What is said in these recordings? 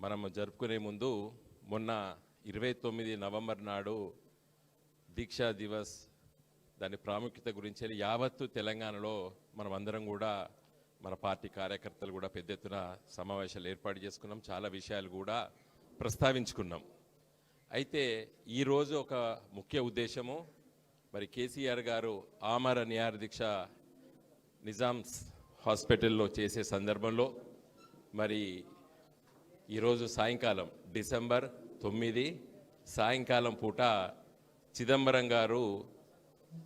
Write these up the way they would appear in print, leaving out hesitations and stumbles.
మనం జరుపుకునే ముందు మొన్న 29 నవంబర్ నాడు దీక్షా దివస్ దాని ప్రాముఖ్యత గురించి యావత్తు తెలంగాణలో మనం అందరం కూడా మన పార్టీ కార్యకర్తలు కూడా పెద్ద ఎత్తున సమావేశాలు ఏర్పాటు చేసుకున్నాం. చాలా విషయాలు కూడా ప్రస్తావించుకున్నాం. అయితే ఈరోజు ఒక ముఖ్య ఉద్దేశము, మరి కేసీఆర్ గారు ఆమర నిరాహార దీక్ష నిజామ్స్ హాస్పిటల్లో చేసే సందర్భంలో మరి ఈరోజు సాయంకాలం డిసెంబర్ 9 సాయంకాలం పూట చిదంబరం గారు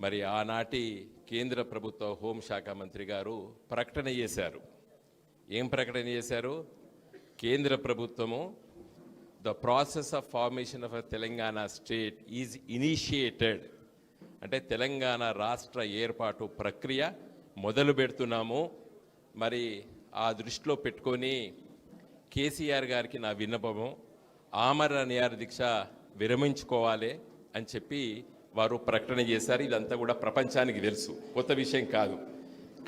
మరి ఆనాటి కేంద్ర ప్రభుత్వ హోంశాఖ మంత్రి గారు ప్రకటన చేశారు. ఏం ప్రకటన చేశారు? కేంద్ర ప్రభుత్వము the process of formation of Telangana state is initiated, అంటే తెలంగాణ రాష్ట్ర ఏర్పాటు ప్రక్రియ మొదలు పెడుతున్నాము. మరి ఆ దృష్టిలో పెట్టుకొని కేసీఆర్ గారికి నా విన్నపము, ఆమర నిరాహార దీక్ష విరమించుకోవాలి అని చెప్పి వారు ప్రకటన చేశారు. ఇదంతా కూడా ప్రపంచానికి తెలుసు, కొత్త విషయం కాదు.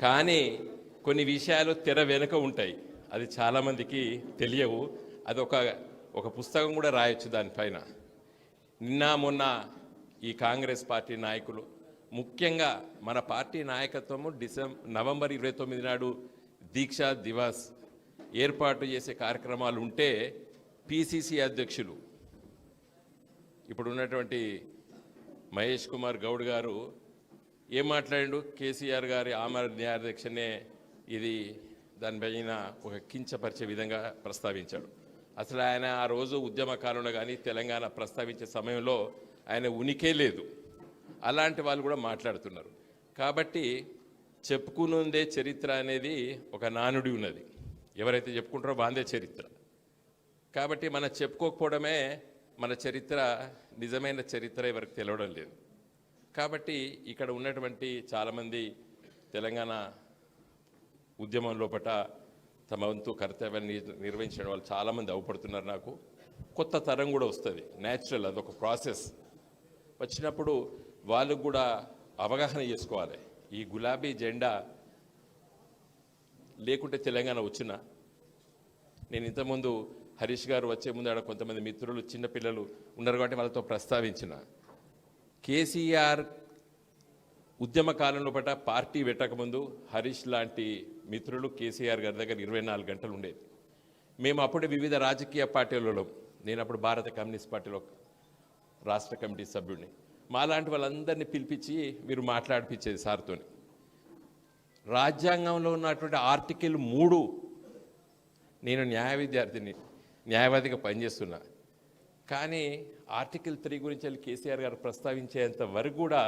కానీ కొన్ని విషయాలు తెర వెనుక ఉంటాయి, అది చాలామందికి తెలియవు. అది ఒక పుస్తకం కూడా రాయొచ్చు దానిపైన. నిన్న మొన్న ఈ కాంగ్రెస్ పార్టీ నాయకులు, ముఖ్యంగా మన పార్టీ నాయకత్వము నవంబర్ 29 నాడు దీక్షా దివస్ ఏర్పాటు చేసే కార్యక్రమాలు ఉంటే పిసిసి అధ్యక్షులు ఇప్పుడు ఉన్నటువంటి మహేష్ కుమార్ గౌడ్ గారు ఏం మాట్లాడిండు? కేసీఆర్ గారి ఆమర నిరాహార దీక్షనే ఇది దానిపైన ఒక కించపరిచే విధంగా ప్రస్తావించాడు. అసలు ఆయన ఆ రోజు ఉద్యమకాలంలో కానీ తెలంగాణ ప్రస్తావించే సమయంలో ఆయన ఉనికే లేదు. అలాంటి వాళ్ళు కూడా మాట్లాడుతున్నారు. కాబట్టి చెప్పుకునుందే చరిత్ర అనేది ఒక నానుడి ఉన్నది. ఎవరైతే చెప్పుకుంటారో వాందే చరిత్ర. కాబట్టి మనం చెప్పుకోకపోవడమే మన చరిత్ర, నిజమైన చరిత్ర ఎవరికి తెలవడం లేదు. కాబట్టి ఇక్కడ ఉన్నటువంటి చాలామంది తెలంగాణ ఉద్యమం లోపల తమ వంతు కర్తవ్యాన్ని నిర్వహించిన వాళ్ళు చాలామంది అవపడుతున్నారు. నాకు కొత్త తరం కూడా వస్తుంది, న్యాచురల్, అదొక ప్రాసెస్. వచ్చినప్పుడు వాళ్ళకు కూడా అవగాహన చేసుకోవాలి. ఈ గులాబీ జెండా లేకుంటే తెలంగాణ వచ్చిన, నేను ఇంతకుముందు హరీష్ గారు వచ్చే ముందు ఆడ కొంతమంది మిత్రులు చిన్నపిల్లలు ఉన్నారు కాబట్టి వాళ్ళతో ప్రస్తావించిన, కేసీఆర్ ఉద్యమ కాలంలో పట్ల పార్టీ పెట్టకముందు హరీష్ లాంటి మిత్రులు కేసీఆర్ గారి దగ్గర 24 గంటలు ఉండేది. మేము అప్పుడే వివిధ రాజకీయ పార్టీలలో, నేను అప్పుడు భారత కమ్యూనిస్ట్ పార్టీలో రాష్ట్ర కమిటీ సభ్యుడిని, మాలాంటి వాళ్ళందరినీ పిలిపించి మీరు మాట్లాడిపించేది సార్తో. రాజ్యాంగంలో ఉన్నటువంటి ఆర్టికల్ 3, నేను న్యాయవాదిగా పనిచేస్తున్నా, కానీ ఆర్టికల్ 3 గురించి వెళ్ళి కేసీఆర్ గారు ప్రస్తావించేంత వరకు కూడా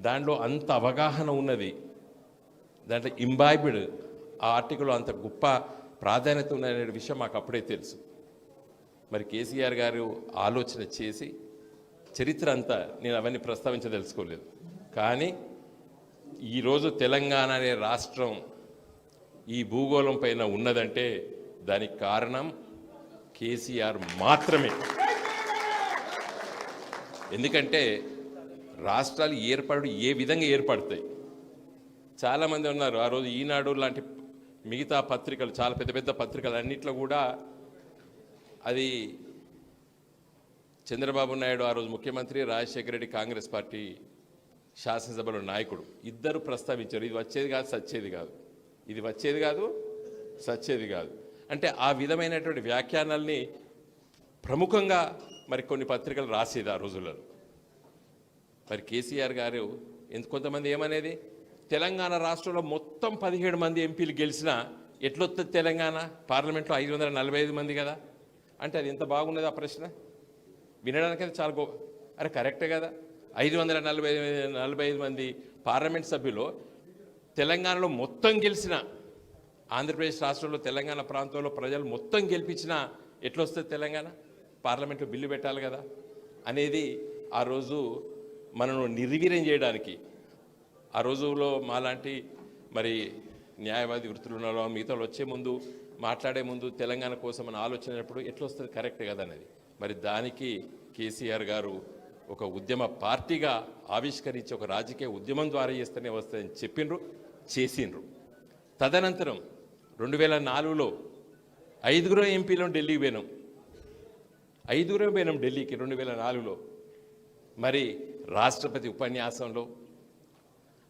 దాంట్లో అంత అవగాహన ఉన్నది, దాంట్లో ఇంబైబ్డ్ ఆ ఆర్టికల్ అంత గొప్ప ప్రాధాన్యత ఉన్నదనే విషయం మాకు అప్పుడే తెలుసు. మరి కేసీఆర్ గారు ఆలోచన చేసి చరిత్ర అంతా నేను అవన్నీ ప్రస్తావించదలుచుకోలేదు. కానీ ఈరోజు తెలంగాణ అనే రాష్ట్రం ఈ భూగోళం పైన ఉన్నదంటే దానికి కారణం కేసీఆర్ మాత్రమే. ఎందుకంటే రాష్ట్రాలు ఏ విధంగా ఏర్పడతాయి? చాలామంది ఉన్నారు ఆ రోజు ఈనాడు లాంటి మిగతా పత్రికలు, చాలా పెద్ద పెద్ద పత్రికలు అన్నిట్లో కూడా అది చంద్రబాబు నాయుడు ఆ రోజు ముఖ్యమంత్రి, రాజశేఖర రెడ్డి కాంగ్రెస్ పార్టీ శాసనసభలో నాయకుడు, ఇద్దరు ప్రస్తావించారు, ఇది వచ్చేది కాదు సచ్చేది కాదు, ఇది వచ్చేది కాదు సచ్చేది కాదు. అంటే ఆ విధమైనటువంటి వ్యాఖ్యానాల్ని ప్రముఖంగా మరి కొన్ని పత్రికలు రాసేది ఆ రోజులలో. మరి కేసీఆర్ గారు కొంతమంది ఏమనేది, తెలంగాణ రాష్ట్రంలో మొత్తం 17 మంది ఎంపీలు గెలిచినా ఎట్లొస్తుంది తెలంగాణ? పార్లమెంట్లో 545 మంది కదా. అంటే అది ఎంత బాగున్నది ఆ ప్రశ్న వినడానికైతే చాలా అరే కరెక్టే కదా. 545 మంది పార్లమెంట్ సభ్యులు తెలంగాణలో మొత్తం గెలిచిన, ఆంధ్రప్రదేశ్ రాష్ట్రంలో తెలంగాణ ప్రాంతంలో ప్రజలు మొత్తం గెలిపించినా ఎట్లొస్తుంది తెలంగాణ? పార్లమెంట్లో బిల్లు పెట్టాలి కదా అనేది ఆ రోజు మనను నిర్వీర్యం చేయడానికి, ఆ రోజులో మాలాంటి మరి న్యాయవాది వృత్తులు ఉన్న మిగతా వచ్చే ముందు మాట్లాడే ముందు తెలంగాణ కోసం మన ఆలోచనప్పుడు ఎట్లొస్తుంది కరెక్ట్ కదా అనేది. మరి దానికి కేసీఆర్ గారు ఒక ఉద్యమ పార్టీగా ఆవిష్కరించి ఒక రాజకీయ ఉద్యమం ద్వారా చేస్తేనే వస్తుందని చెప్పిండ్రు, చేసిండ్రు. తదనంతరం 2004లో 5 ఎంపీలను ఢిల్లీకి పోయినాం. ఐదుగురం పోయినాం ఢిల్లీకి 2004లో. మరి రాష్ట్రపతి ఉపన్యాసంలో,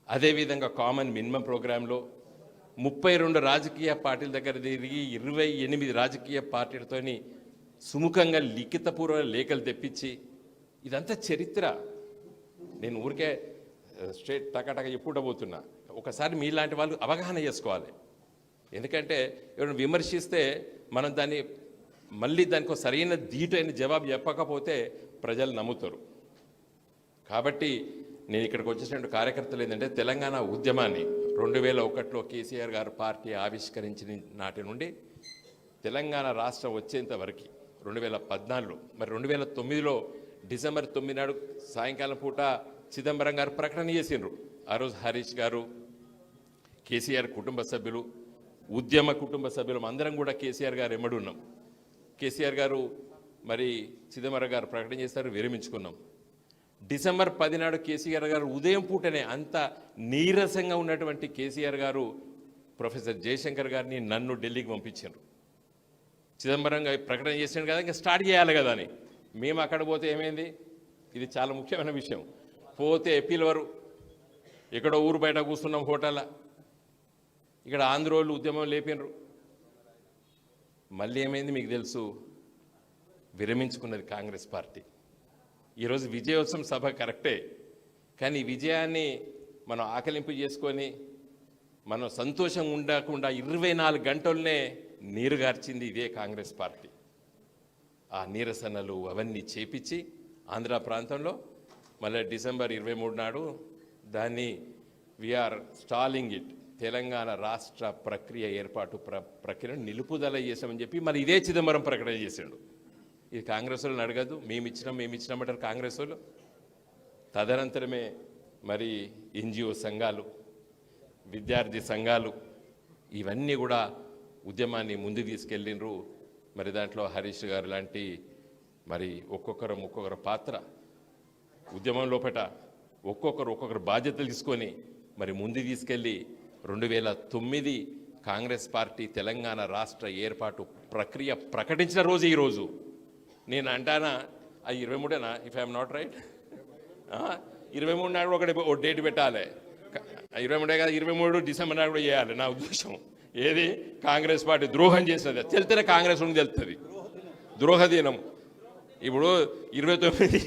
అదేవిధంగా కామన్ మినిమం ప్రోగ్రాంలో 32 రాజకీయ పార్టీల దగ్గర తిరిగి 28 రాజకీయ పార్టీలతోని సుముఖంగా లిఖితపూర్వ లేఖలు తెప్పించి, ఇదంతా చరిత్ర. నేను ఊరికే స్ట్రేట్ టకాటక చెప్పుకుంటూ ఒకసారి మీలాంటి వాళ్ళు అవగాహన చేసుకోవాలి. ఎందుకంటే ఎవరైనా విమర్శిస్తే మనం దాన్ని మళ్ళీ దానికి సరైన ధీటైన జవాబు చెప్పకపోతే ప్రజలు నమ్ముతారు. కాబట్టి నేను ఇక్కడికి వచ్చేసినటువంటి కార్యకర్తలు ఏంటంటే, తెలంగాణ ఉద్యమాన్ని 2001లో కేసీఆర్ గారు పార్టీ ఆవిష్కరించిన నాటి నుండి తెలంగాణ రాష్ట్రం వచ్చేంత వరకు 2014లో, మరి 2009లో డిసెంబర్ 9 నాడు సాయంకాలం పూట చిదంబరం గారు ప్రకటన చేసిండ్రు. ఆ రోజు హరీష్ గారు, కేసీఆర్ కుటుంబ సభ్యులు, ఉద్యమ కుటుంబ సభ్యులు అందరం కూడా కేసీఆర్ గారు ఎమ్మడి ఉన్నాం. కేసీఆర్ గారు మరి చిదంబరం గారు ప్రకటన చేస్తారు, విరమించుకున్నాం. డిసెంబర్ 10 నాడు కేసీఆర్ గారు ఉదయం పూటనే అంత నీరసంగా ఉన్నటువంటి కేసీఆర్ గారు ప్రొఫెసర్ జయశంకర్ గారిని నన్ను ఢిల్లీకి పంపించారు. చిదంబరం గారు ప్రకటన చేసాడు కదా, ఇంకా స్టార్ట్ చేయాలి కదా అని. మేము అక్కడ పోతే ఏమైంది, ఇది చాలా ముఖ్యమైన విషయం, పోతే పిలవరు, ఎక్కడో ఊరు బయట కూర్చున్నాం హోటల్లో, ఇక్కడ ఆంధ్రోళ్ళు ఉద్యమం లేపినరు. మళ్ళీ ఏమైంది మీకు తెలుసు, విరమించుకున్నది కాంగ్రెస్ పార్టీ. ఈరోజు విజయోత్సవం సభ కరెక్టే, కానీ విజయాన్ని మనం ఆకలింపు చేసుకొని మనం సంతోషంగా ఉండకుండా 24 గంటలనే నీరుగార్చింది ఇదే కాంగ్రెస్ పార్టీ. ఆ నీరసనలు అవన్నీ చేపించి ఆంధ్ర ప్రాంతంలో మళ్ళీ డిసెంబర్ 23 నాడు దాన్ని వీఆర్ స్టాలింగ్ ఇట్, తెలంగాణ రాష్ట్ర ప్రక్రియ ఏర్పాటు ప్రక్రియను నిలుపుదల చేసామని చెప్పి మరి ఇదే చిదంబరం ప్రకటన చేశాడు. ఇది కాంగ్రెస్ వాళ్ళని అడగదు, మేము ఇచ్చినామంటారు కాంగ్రెస్ వాళ్ళు. తదనంతరమే మరి ఎన్జిఓ సంఘాలు, విద్యార్థి సంఘాలు ఇవన్నీ కూడా ఉద్యమాన్ని ముందుకు తీసుకెళ్ళిండ్రు. మరి దాంట్లో హరీష్ గారు లాంటి మరి ఒక్కొక్కరు పాత్ర ఉద్యమం లోపట ఒక్కొక్కరు బాధ్యతలు తీసుకొని మరి ముందుకు తీసుకెళ్ళి 2009 కాంగ్రెస్ పార్టీ తెలంగాణ రాష్ట్ర ఏర్పాటు ప్రక్రియ ప్రకటించిన రోజు ఈరోజు. నేను అంటానా ఆ 23 ఇఫ్ ఐఎమ్ నాట్ రైట్, 23 నాడు ఒక డేట్ పెట్టాలి, 23 కదా, 23 డిసెంబర్ నాడు కూడా చేయాలి. నా ఉద్దేశం ఏది, కాంగ్రెస్ పార్టీ ద్రోహం చేసినది తెలితేనే కాంగ్రెస్ ఉండి తెలుస్తుంది, ద్రోహ దినం. ఇప్పుడు 29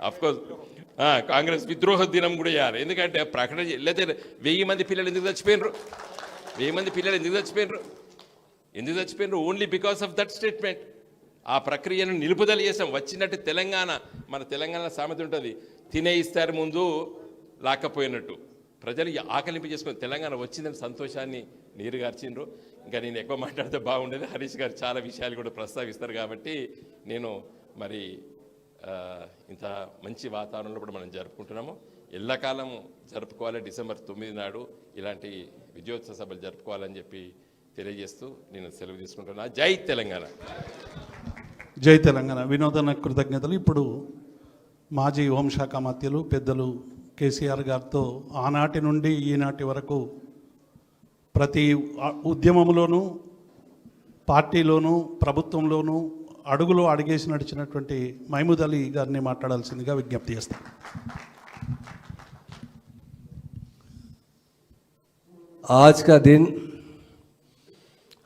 అఫ్కోర్స్ కాంగ్రెస్ విద్రోహ దినం కూడా చేయాలి. ఎందుకంటే ప్రకటన లేకపోతే 1000 మంది పిల్లలు ఎందుకు చచ్చిపోయినరు, 1000 మంది పిల్లలు ఎందుకు చచ్చిపోయినరు only because of that statement. ఆ ప్రక్రియను నిలుపుదల చేసాం. వచ్చినట్టు మన తెలంగాణ సామెత ఉంటుంది, తినే ఇస్తారు ముందు లాక్కపోయినట్టు. ప్రజలు ఆకలింపు చేసుకొని తెలంగాణ వచ్చిందని సంతోషాన్ని నీరుగార్చిండ్రు. ఇంకా నేను ఎక్కువ మాట్లాడితే బాగుండేది, హరీష్ గారు చాలా విషయాలు కూడా ప్రస్తావిస్తారు కాబట్టి నేను మరి ఇంత మంచి వాతావరణంలో కూడా మనం జరుపుకుంటున్నాము. ఎల్లకాలం జరుపుకోవాలి. డిసెంబర్ 9 నాడు ఇలాంటి విజయోత్సవ సభలు జరుపుకోవాలని చెప్పి తెలియజేస్తూ నేను సెలవు తీసుకుంటున్నా. జై తెలంగాణ. జై తెలంగాణ. వినోదన కృతజ్ఞతలు. ఇప్పుడు మాజీ హోంశాఖ మంత్రులు పెద్దలు కేసీఆర్ గారితో ఆనాటి నుండి ఈనాటి వరకు ప్రతి ఉద్యమంలోనూ పార్టీలోనూ ప్రభుత్వంలోనూ అడుగులో అడిగేసి నడిచినటువంటి మహమూద్ అలీ గారిని మాట్లాడాల్సిందిగా విజ్ఞప్తి చేస్తాను. आज का दिन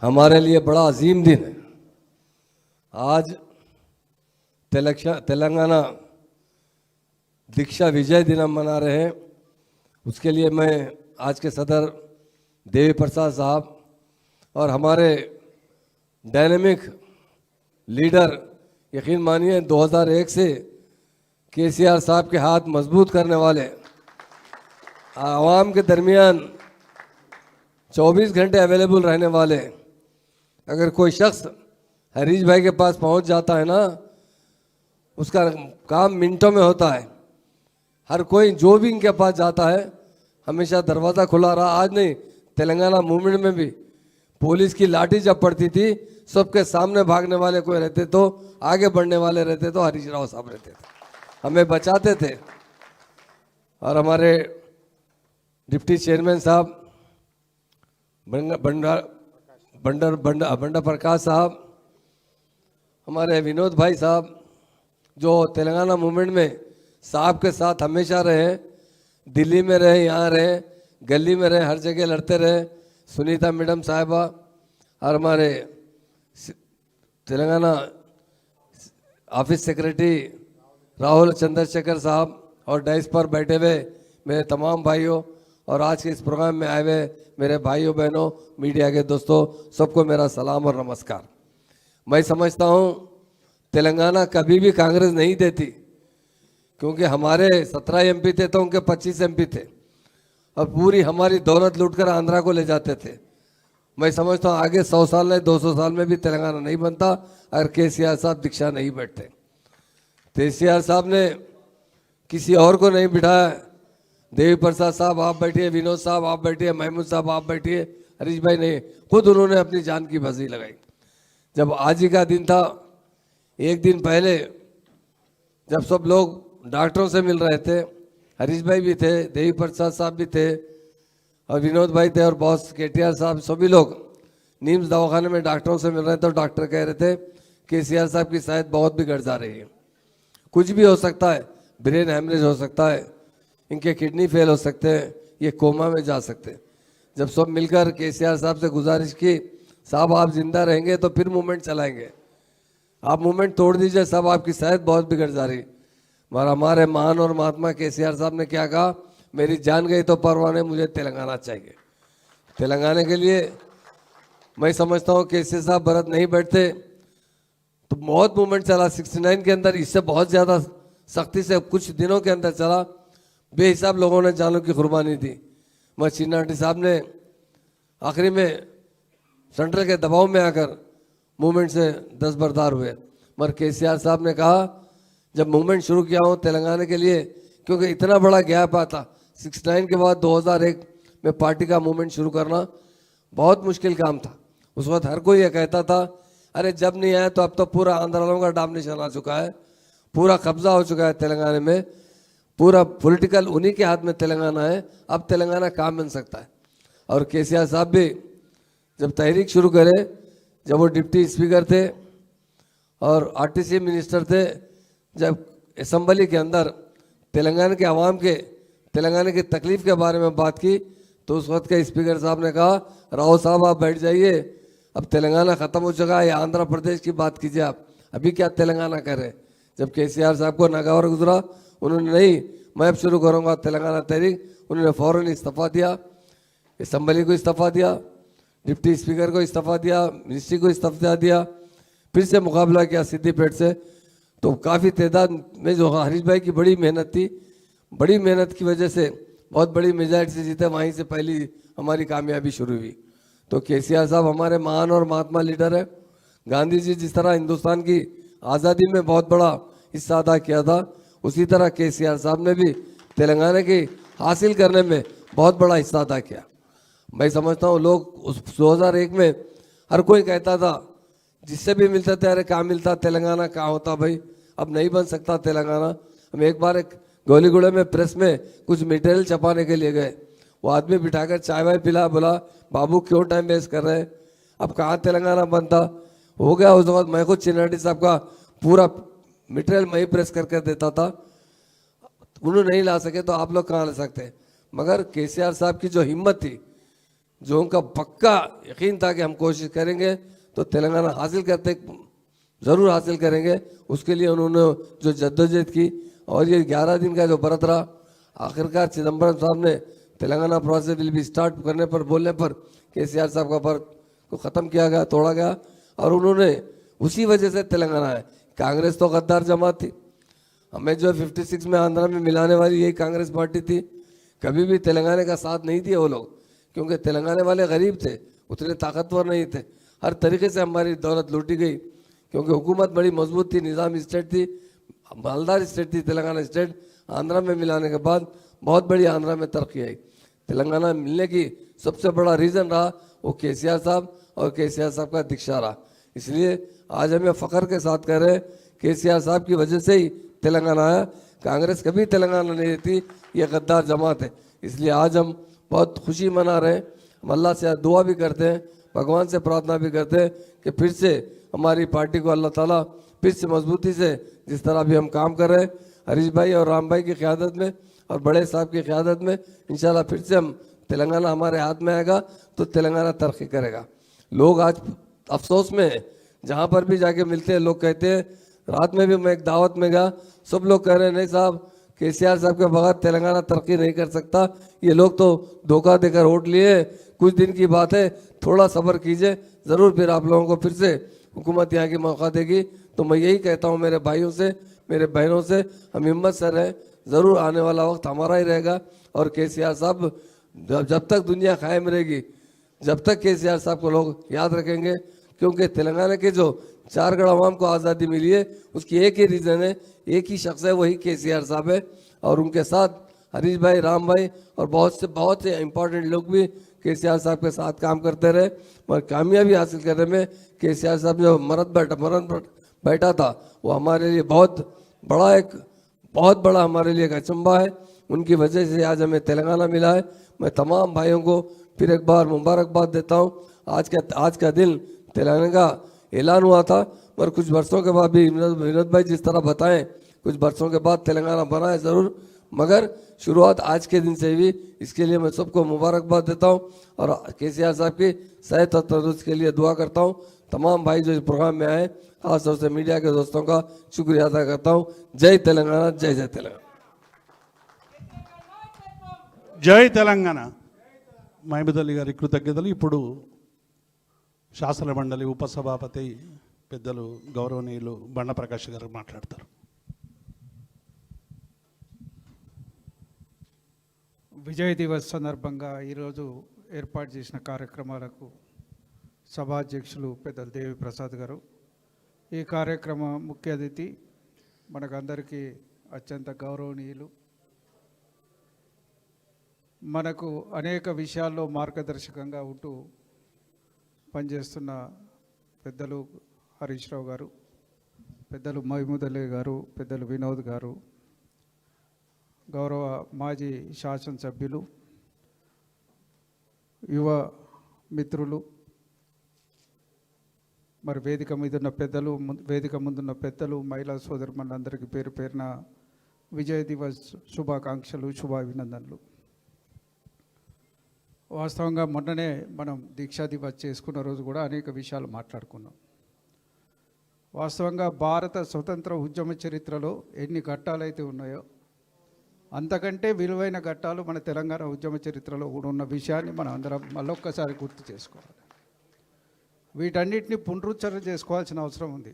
हमारे लिए बड़ा अजीम दिन है. आज तेलंगाना दीक्षा विजय दिन हम मना रहे हैं. उसके लिए मैं आज के सदर देवी प्रसाद साहब और हमारे डायनेमिक लीडर, यकीन मानिए 2001 से केसीआर साहब के हाथ मजबूत करने वाले, आवाम के दरमियान 24 घंटे अवेलेबल रहने वाले, अगर कोई शख्स हरीश भाई के पास पहुंच जाता है ना, उसका काम मिनटों में होता है. हर कोई जो भी इनके पास जाता है हमेशा दरवाज़ा खुला रहा. आज नहीं, तेलंगाना मूवमेंट में भी पुलिस की लाठी जब पड़ती थी, सबके सामने भागने वाले कोई रहते तो, आगे बढ़ने वाले रहते तो हरीश राव साहब रहते थे, हमें बचाते थे. और हमारे डिप्टी चेयरमैन साहब बंडा प्रकाश साहब हमारे विनोद भाई साहब जो तेलंगाना मूवमेंट में साहब के साथ हमेशा रहे, दिल्ली में रहे, यहाँ रहे, गली में रहे, हर जगह लड़ते रहे। सुनीता मैडम साहिबा और हमारे तेलंगाना ऑफिस सेक्रेटरी राहुल चंद्रशेखर साहब और डाइस पर बैठे हुए मेरे तमाम भाइयों और आज के इस प्रोग्राम में आए हुए मेरे भाइयों बहनों मीडिया के दोस्तों, सबको मेरा सलाम और नमस्कार। मैं समझता हूँ तेलंगाना कभी भी कांग्रेस नहीं देती, क्योंकि हमारे 17 एमपी थे तो उनके 25 एमपी थे और पूरी हमारी दौलत लूटकर आंध्रा को ले जाते थे। मैं समझता हूँ आगे 100 साल नहीं 200 साल में भी तेलंगाना नहीं बनता अगर केसीआर साहब दीक्षा नहीं बैठते। केसीआर साहब ने किसी और को नहीं बिठाया, देवी प्रसाद साहब आप बैठिए, विनोद साहब आप बैठिए, महमूद साहब आप बैठिए, हरीश भाई नहीं, खुद उन्होंने अपनी जान की बाजी लगाई। जब आज ही का दिन था, एक दिन पहले जब सब लोग डॉक्टरों से मिल रहे थे, हरीश भाई भी थे, देवी प्रसाद साहब भी थे और विनोद भाई थे और बॉस केटीआर साहब, सभी लोग नीम्स दवाखाने में डॉक्टरों से मिल रहे थे तो डॉक्टर कह रहे थे केसीआर साहब की सेहत बहुत बिगड़ जा रही है, कुछ भी हो सकता है, ब्रेन हैमरेज हो सकता है, इनके किडनी फेल हो सकते हैं, ये कोमा में जा सकते हैं। जब सब मिलकर केसीआर साहब से गुजारिश की, साहब आप जिंदा रहेंगे तो फिर मूवमेंट चलाएंगे, आप मूवमेंट तोड़ दीजिए, सब आपकी सेहत बहुत बिगड़ जा रही। मगर हमारे महान और महात्मा केसीआर साहब ने क्या कहा, मेरी जान गई तो परवाह नहीं, मुझे तेलंगाना चाहिए। तेलंगाना के लिए मैं समझता हूँ केसीआर साहब भरत नहीं बैठते तो बहुत मूवमेंट चला 69 के अंदर, इससे बहुत ज़्यादा सख्ती से कुछ दिनों के अंदर चला, बेहिसाब लोगों ने जानों की कुर्बानी दी। मगर चिन्नाटी साहब ने आखिरी में सेंट्रल के दबाव में आकर मूवमेंट से दस्तबरदार हुए। मगर केसीआर साहब ने कहा जब मूवमेंट शुरू किया हूँ तेलंगाना के लिए, क्योंकि इतना बड़ा गैप आता 69 के बाद 2001 में पार्टी का मूवमेंट शुरू करना बहुत मुश्किल काम था। उस वक्त हर कोई ये कहता था अरे जब नहीं आया तो अब तो पूरा आंध्र वालों का डोमिनेशन आ चुका है, पूरा कब्जा हो चुका है तेलंगाना में, पूरा पॉलिटिकल उन्हीं के हाथ में तेलंगाना है, अब तेलंगाना काम बन सकता है। और केसीआर साहब भी जब तहरीक शुरू करे, जब वो डिप्टी स्पीकर थे और आरटीसी मिनिस्टर थे, जब असम्बली के अंदर तेलंगाना के अवाम के तेलंगाना की तकलीफ के बारे में बात की तो उस वक्त के स्पीकर साहब ने कहा राव साहब आप बैठ जाइए, अब तेलंगाना ख़त्म हो चुका है, आंध्र प्रदेश की बात कीजिए आप, अभी क्या तेलंगाना करे। जब केसीआर साहब को नागौर गुजरा, उन्होंने नहीं मैं अब शुरू करूँगा तेलंगाना तहरीक, उन्होंने फ़ौरन इस्तीफ़ा दिया, असम्बली को इस्तीफ़ा दिया, डिप्टी स्पीकर को इस्तीफ़ा दिया, मिनिस्ट्री को इस्तीफ़ा दिया, फिर से मुकाबला किया सिद्दीपेट से। तो काफ़ी तादाद में जो हरीश भाई की बड़ी मेहनत थी, बड़ी मेहनत की वजह से बहुत बड़ी मेजॉरिटी से जीते, वहीं से पहली हमारी कामयाबी शुरू हुई। तो केसीआर साहब हमारे महान और महात्मा लीडर है। गांधी जी जिस तरह हिंदुस्तान की आज़ादी में बहुत बड़ा हिस्सा अदा किया था, उसी तरह केसीआर साहब ने भी तेलंगाना की हासिल करने में बहुत बड़ा हिस्सा अदा किया। मैं समझता हूँ लोग उस 2001 में हर कोई कहता था, जिससे भी मिलते थे अरे कहाँ मिलता तेलंगाना, कहाँ होता भाई, अब नहीं बन सकता तेलंगाना। हम एक बार एक गोलीगुड़े में प्रेस में कुछ मटेरियल छपाने के लिए गए, वो आदमी बिठाकर चाय वाय पिला, बोला बाबू क्यों टाइम वेस्ट कर रहे हैं, अब कहाँ तेलंगाना बनता। हो गया उस वक्त मैं खुद चिन्नाटी साहब का पूरा मटेरियल मैं ही प्रेस करके देता था, उन्होंने नहीं ला सके तो आप लोग कहाँ ला सकते। मगर केसीआर साहब की जो हिम्मत थी, जो उनका पक्का यकीन था कि हम कोशिश करेंगे तो तेलंगाना हासिल करते ज़रूर हासिल करेंगे, उसके लिए उन्होंने जो जद्दोजहद की और ये 11 दिन का जो व्रत रहा, आखिरकार चिदम्बरम साहब ने Telangana process will be start करने पर बोलने पर केसीआर साहब का व्रत को ख़त्म किया गया, तोड़ा गया और उन्होंने उसी वजह से तेलंगाना है। कांग्रेस तो गद्दार जमात थी, हमें जो 56 में आंध्रा में मिलाने वाली यही कांग्रेस पार्टी थी, कभी भी तेलंगाना का साथ नहीं दिया वो लोग, क्योंकि तेलंगाना वाले गरीब थे, उतने ताकतवर नहीं थे, हर तरीके से हमारी दौलत लूटी गई, क्योंकि हुकूमत बड़ी मजबूत थी, निज़ाम स्टेट थी, मालदार स्टेट थी तेलंगाना स्टेट। आंध्रा में मिलाने के बाद बहुत बड़ी आंध्रा में तरक्की आई। तेलंगाना मिलने की सबसे बड़ा रीज़न रहा वो केसीआर साहब और केसीआर साहब का दीक्षा रहा। इसलिए आज हमें फ़ख्र के साथ कह रहे हैं केसीआर साहब की वजह से ही तेलंगाना आया, कांग्रेस कभी तेलंगाना नहीं देती, ये गद्दार जमात है। इसलिए आज हम बहुत खुशी मना रहे हैं, हम अल्लाह से दुआ भी करते हैं भगवान से प्रार्थना भी करते हैं कि फिर से हमारी पार्टी को अल्लाह ताला फिर से मजबूती से, जिस तरह भी हम काम कर रहे हैं हरीश भाई और राम भाई की क़यादत में और बड़े साहब की क़यादत में, इंशाल्लाह फिर से हम तेलंगाना हमारे हाथ में आएगा तो तेलंगाना तरक्की करेगा। लोग आज अफसोस में हैं, जहाँ पर भी जाके मिलते हैं लोग कहते हैं, रात में भी मैं एक दावत में गया, सब लोग कह रहे हैं नहीं साहब केसीआर साहब के बगैर तेलंगाना तरक्की नहीं कर सकता, ये लोग तो धोखा देकर वोट लिए, कुछ दिन की बात है, थोड़ा सब्र कीजिए, ज़रूर फिर आप लोगों को फिर से हुकूमत यहाँ की मौका देगी। तो मैं यही कहता हूँ मेरे भाइयों से, मेरे बहनों से, हम हिम्मत से रहें, ज़रूर आने वाला वक्त हमारा ही रहेगा। और केसीआर साहब जब तक दुनिया कायम रहेगी, जब तक केसीआर साहब को लोग याद रखेंगे, क्योंकि तेलंगाना के जो 4 गढ़ अवाम को आज़ादी मिली है उसकी एक ही रीज़न है, एक ही शख्स है, वही केसीआर साहब है। और उनके साथ हरीश भाई, राम भाई और बहुत से इंपॉर्टेंट लोग भी केसीआर साहब के साथ काम करते रहे, मगर कामयाबी हासिल करने में केसीआर साहब जो मरण बैठा था वो हमारे लिए बहुत बड़ा हमारे लिए एक अचंभा है। उनकी वजह से आज हमें तेलंगाना मिला है। मैं तमाम भाइयों को फिर एक बार मुबारकबाद देता हूँ। आज का दिन तेलंगाना का ऐलान हुआ था, पर कुछ वर्षों के बाद भी विनोद भाई जिस तरह बताएं, कुछ वर्षों के बाद तेलंगाना बना है ज़रूर, मगर शुरुआत आज के दिन से हुई। इसके लिए मैं सबको मुबारकबाद देता हूँ और केसीआर साहब की सेहत और तंदुरुस्ती के लिए दुआ करता हूँ। तमाम भाई जो इस प्रोग्राम में आए, खासतौर से मीडिया के दोस्तों का शुक्रिया अदा करता हूँ। जय तेलंगाना, जय जय तेलंगाना। జై తెలంగాణ. మహమూద్ అలీ గారి కృతజ్ఞతలు. ఇప్పుడు శాసన మండలి ఉపసభాపతి పెద్దలు గౌరవనీయులు బండ ప్రకాష్ గారు మాట్లాడతారు. విజయ్ దివస్ సందర్భంగా ఈరోజు ఏర్పాటు చేసిన కార్యక్రమాలకు సభాధ్యక్షులు పెద్దలు దేవి ప్రసాద్ గారు, ఈ కార్యక్రమ ముఖ్య అతిథి మనకందరికీ అత్యంత గౌరవనీయులు, మనకు అనేక విషయాల్లో మార్గదర్శకంగా ఉంటూ పనిచేస్తున్న పెద్దలు హరీష్ రావు గారు, పెద్దలు మహమూద్ అలీ గారు, పెద్దలు వినోద్ గారు, గౌరవ మాజీ శాసనసభ్యులు, యువ మిత్రులు, మరి వేదిక ముందున్న పెద్దలు, మహిళా సోదరుమణులందరికీ పేరు పేరున విజయ్ దివస్ శుభాకాంక్షలు, శుభాభినందనలు. వాస్తవంగా మొన్ననే మనం దీక్షా దివస్ చేసుకున్న రోజు కూడా అనేక విషయాలు మాట్లాడుకున్నాం. వాస్తవంగా భారత స్వతంత్ర ఉద్యమ చరిత్రలో ఎన్ని ఘట్టాలైతే ఉన్నాయో అంతకంటే విలువైన ఘట్టాలు మన తెలంగాణ ఉద్యమ చరిత్రలో కూడా ఉన్న విషయాన్ని మనం అందరం మళ్ళొక్కసారి గుర్తు చేసుకోవాలి. వీటన్నిటిని పునరుచ్చరణ చేసుకోవాల్సిన అవసరం ఉంది.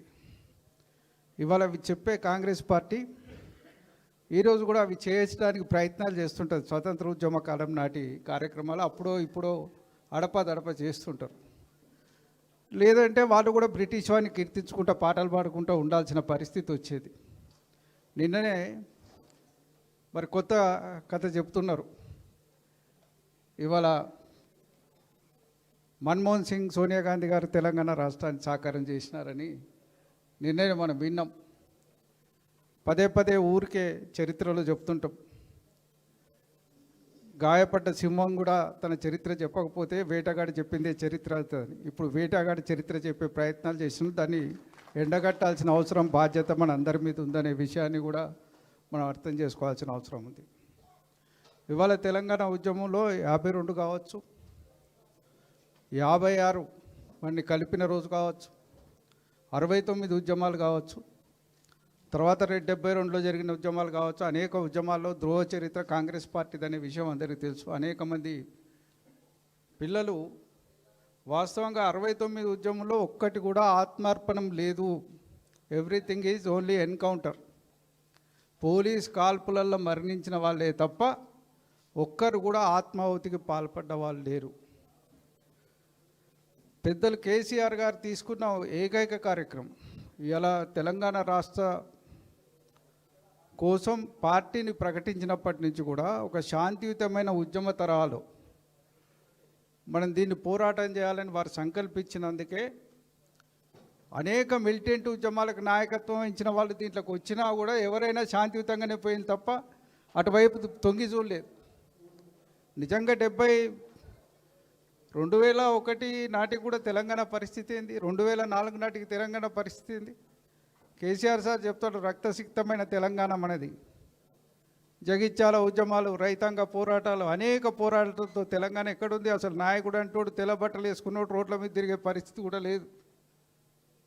ఇవాళ అవి చెప్పే కాంగ్రెస్ పార్టీ ఈరోజు కూడా అవి చేయించడానికి ప్రయత్నాలు చేస్తుంటుంది. స్వతంత్ర ఉద్యమ కాలం నాటి కార్యక్రమాలు అప్పుడో ఇప్పుడో అడపదడప చేస్తుంటారు. లేదంటే వాళ్ళు కూడా బ్రిటిష్ వాడిని కీర్తించుకుంటూ పాటలు పాడుకుంటూ ఉండాల్సిన పరిస్థితి వచ్చేది. నిన్ననే మరి కొత్త కథ చెప్తున్నారు. ఇవాళ మన్మోహన్ సింగ్, సోనియా గాంధీ గారు తెలంగాణ రాష్ట్రాన్ని సాకారం చేసినారని నిన్ననే మనం విన్నాం. పదే ఊరికే చరిత్రలో చెప్తుంటాం. గాయపడ్డ సింహం కూడా తన చరిత్ర చెప్పకపోతే వేటగాడు చెప్పిందే చరిత్ర అవుతుంది. ఇప్పుడు వేటగాడి చరిత్ర చెప్పే ప్రయత్నాలు చేసిన దాన్ని ఎండగట్టాల్సిన అవసరం, బాధ్యత మన అందరి మీద ఉందనే విషయాన్ని కూడా మనం అర్థం చేసుకోవాల్సిన అవసరం ఉంది. ఇవాళ తెలంగాణ ఉద్యమంలో 52 కావచ్చు, 56 వాడిని కలిపిన రోజు కావచ్చు, 69 ఉద్యమాలు కావచ్చు, తర్వాత 72లో జరిగిన ఉద్యమాలు కావచ్చు, అనేక ఉద్యమాల్లో ద్రోహ చరిత్ర కాంగ్రెస్ పార్టీది అనే విషయం అందరికీ తెలుసు. అనేక మంది పిల్లలు వాస్తవంగా 69 ఉద్యమంలో ఒక్కటి కూడా ఆత్మార్పణం లేదు. Everything is only encounter. Police కాల్పులలో మరణించిన వాళ్ళే తప్ప ఒక్కరు కూడా ఆత్మాహుతికి పాల్పడ్డ వాళ్ళు లేరు. పెద్దలు కేసీఆర్ గారు తీసుకున్న ఏకైక కార్యక్రమం ఇలా తెలంగాణ రాష్ట్ర కోసం పార్టీని ప్రకటించినప్పటి నుంచి కూడా ఒక శాంతియుతమైన ఉద్యమ తరహాలో మనం దీన్ని పోరాటం చేయాలని వారు సంకల్పించినందుకే అనేక మిలిటెంట్ ఉద్యమాలకు నాయకత్వం వహించిన వాళ్ళు దీంట్లోకి వచ్చినా కూడా ఎవరైనా శాంతియుతంగానే పోయింది తప్ప అటువైపు తొంగి చూడలేదు. నిజంగా 2001 నాటికి కూడా తెలంగాణ పరిస్థితి ఏంది, 2004 నాటికి తెలంగాణ పరిస్థితి ఏంది? కేసీఆర్ సార్ చెప్తాడు రక్తసిక్తమైన తెలంగాణ మనది. జగిత్యాల ఉద్యమాలు, రైతాంగ పోరాటాలు, అనేక పోరాటాలతో తెలంగాణ ఎక్కడుంది? అసలు నాయకుడు అంటోడు తెల్ల బట్టలు వేసుకున్నోడు రోడ్ల మీద తిరిగే పరిస్థితి కూడా లేదు.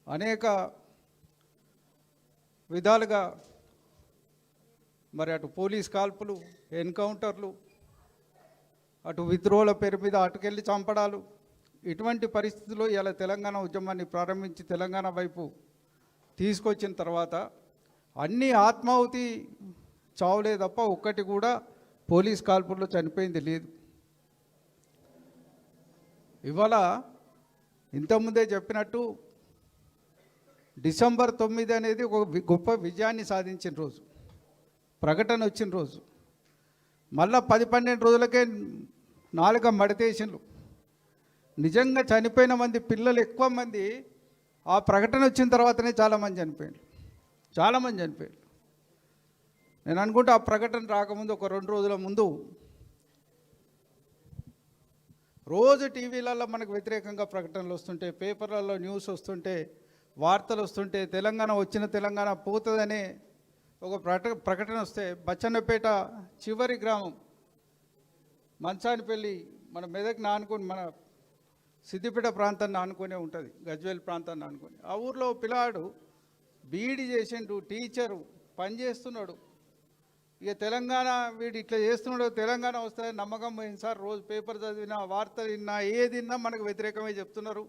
అనేక విధాలుగా మరి అటు పోలీస్ కాల్పులు, ఎన్కౌంటర్లు, అటు విద్రోహుల పేరు మీద అటుకెళ్ళి చంపడాలు, ఇటువంటి పరిస్థితుల్లో ఇలా తెలంగాణ ఉద్యమాన్ని ప్రారంభించి తెలంగాణ వైపు తీసుకొచ్చిన తర్వాత అన్ని ఆత్మాహుతి చావులే తప్ప ఒక్కటి కూడా పోలీస్ కాల్పుల్లో చనిపోయింది లేదు. ఇవాళ ఇంతకుముందే చెప్పినట్టు డిసెంబర్ 9 అనేది ఒక గొప్ప విజయాన్ని సాధించిన రోజు, ప్రకటన వచ్చిన రోజు. మళ్ళా 10-12 రోజులకే 4 మడతేసిన్లు. నిజంగా చనిపోయిన మంది పిల్లలు ఎక్కువ మంది ఆ ప్రకటన వచ్చిన తర్వాతనే చాలామంది చనిపోయారు. నేను అనుకుంటే ఆ ప్రకటన రాకముందు ఒక 2 రోజుల ముందు రోజు టీవీలలో మనకు వ్యతిరేకంగా ప్రకటనలు వస్తుంటే, పేపర్లలో న్యూస్ వస్తుంటే, వార్తలు వస్తుంటే, తెలంగాణ పోతుందనే ఒక ప్రకటన వస్తే బచ్చన్నపేట చివరి గ్రామం మంచానిపల్లి, మన మెదక్ని ఆనుకొని, మన సిద్దిపేట ప్రాంతాన్ని ఆనుకొనే ఉంటుంది, గజ్వేల్ ప్రాంతాన్ని ఆనుకొని. ఆ ఊర్లో పిల్లాడు బీఈడీ చేసిండు, టీచరు పనిచేస్తున్నాడు. ఇక తెలంగాణ వీడు ఇట్లా చేస్తున్నాడు, తెలంగాణ వస్తుందని నమ్మకం పోయింది సార్. రోజు పేపర్ చదివినా, వార్తలు విన్నా, ఏదిన్నా మనకు వ్యతిరేకమే చెప్తున్నారు,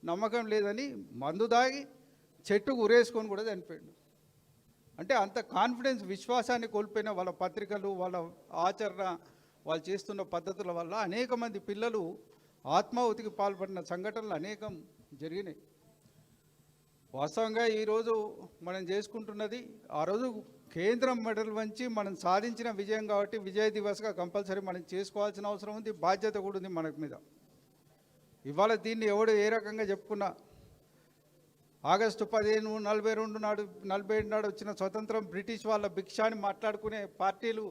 నమ్మకం లేదని మందు దాగి చెట్టుకు ఉరేసుకొని కూడా చనిపోయాడు. అంటే అంత కాన్ఫిడెన్స్, విశ్వాసాన్ని కోల్పోయిన వాళ్ళ పత్రికలు, వాళ్ళ ఆచరణ, వాళ్ళు చేస్తున్న పద్ధతుల వల్ల అనేక మంది పిల్లలు ఆత్మాహుతికి పాల్పడిన సంఘటనలు అనేకం జరిగినాయి. వాస్తవంగా ఈరోజు మనం చేసుకుంటున్నది ఆ రోజు కేంద్రం మెడల్ వంచి మనం సాధించిన విజయం కాబట్టి విజయ్ దివస్గా కంపల్సరీ మనం చేసుకోవాల్సిన అవసరం ఉంది, బాధ్యత కూడా ఉంది మనకు మీద. ఇవాళ దీన్ని ఎవడు ఏ రకంగా చెప్పుకున్నా, ఆగస్టు 15, 47 నాడు వచ్చిన స్వతంత్రం బ్రిటిష్ వాళ్ళ భిక్షాన్ని మాట్లాడుకునే పార్టీలు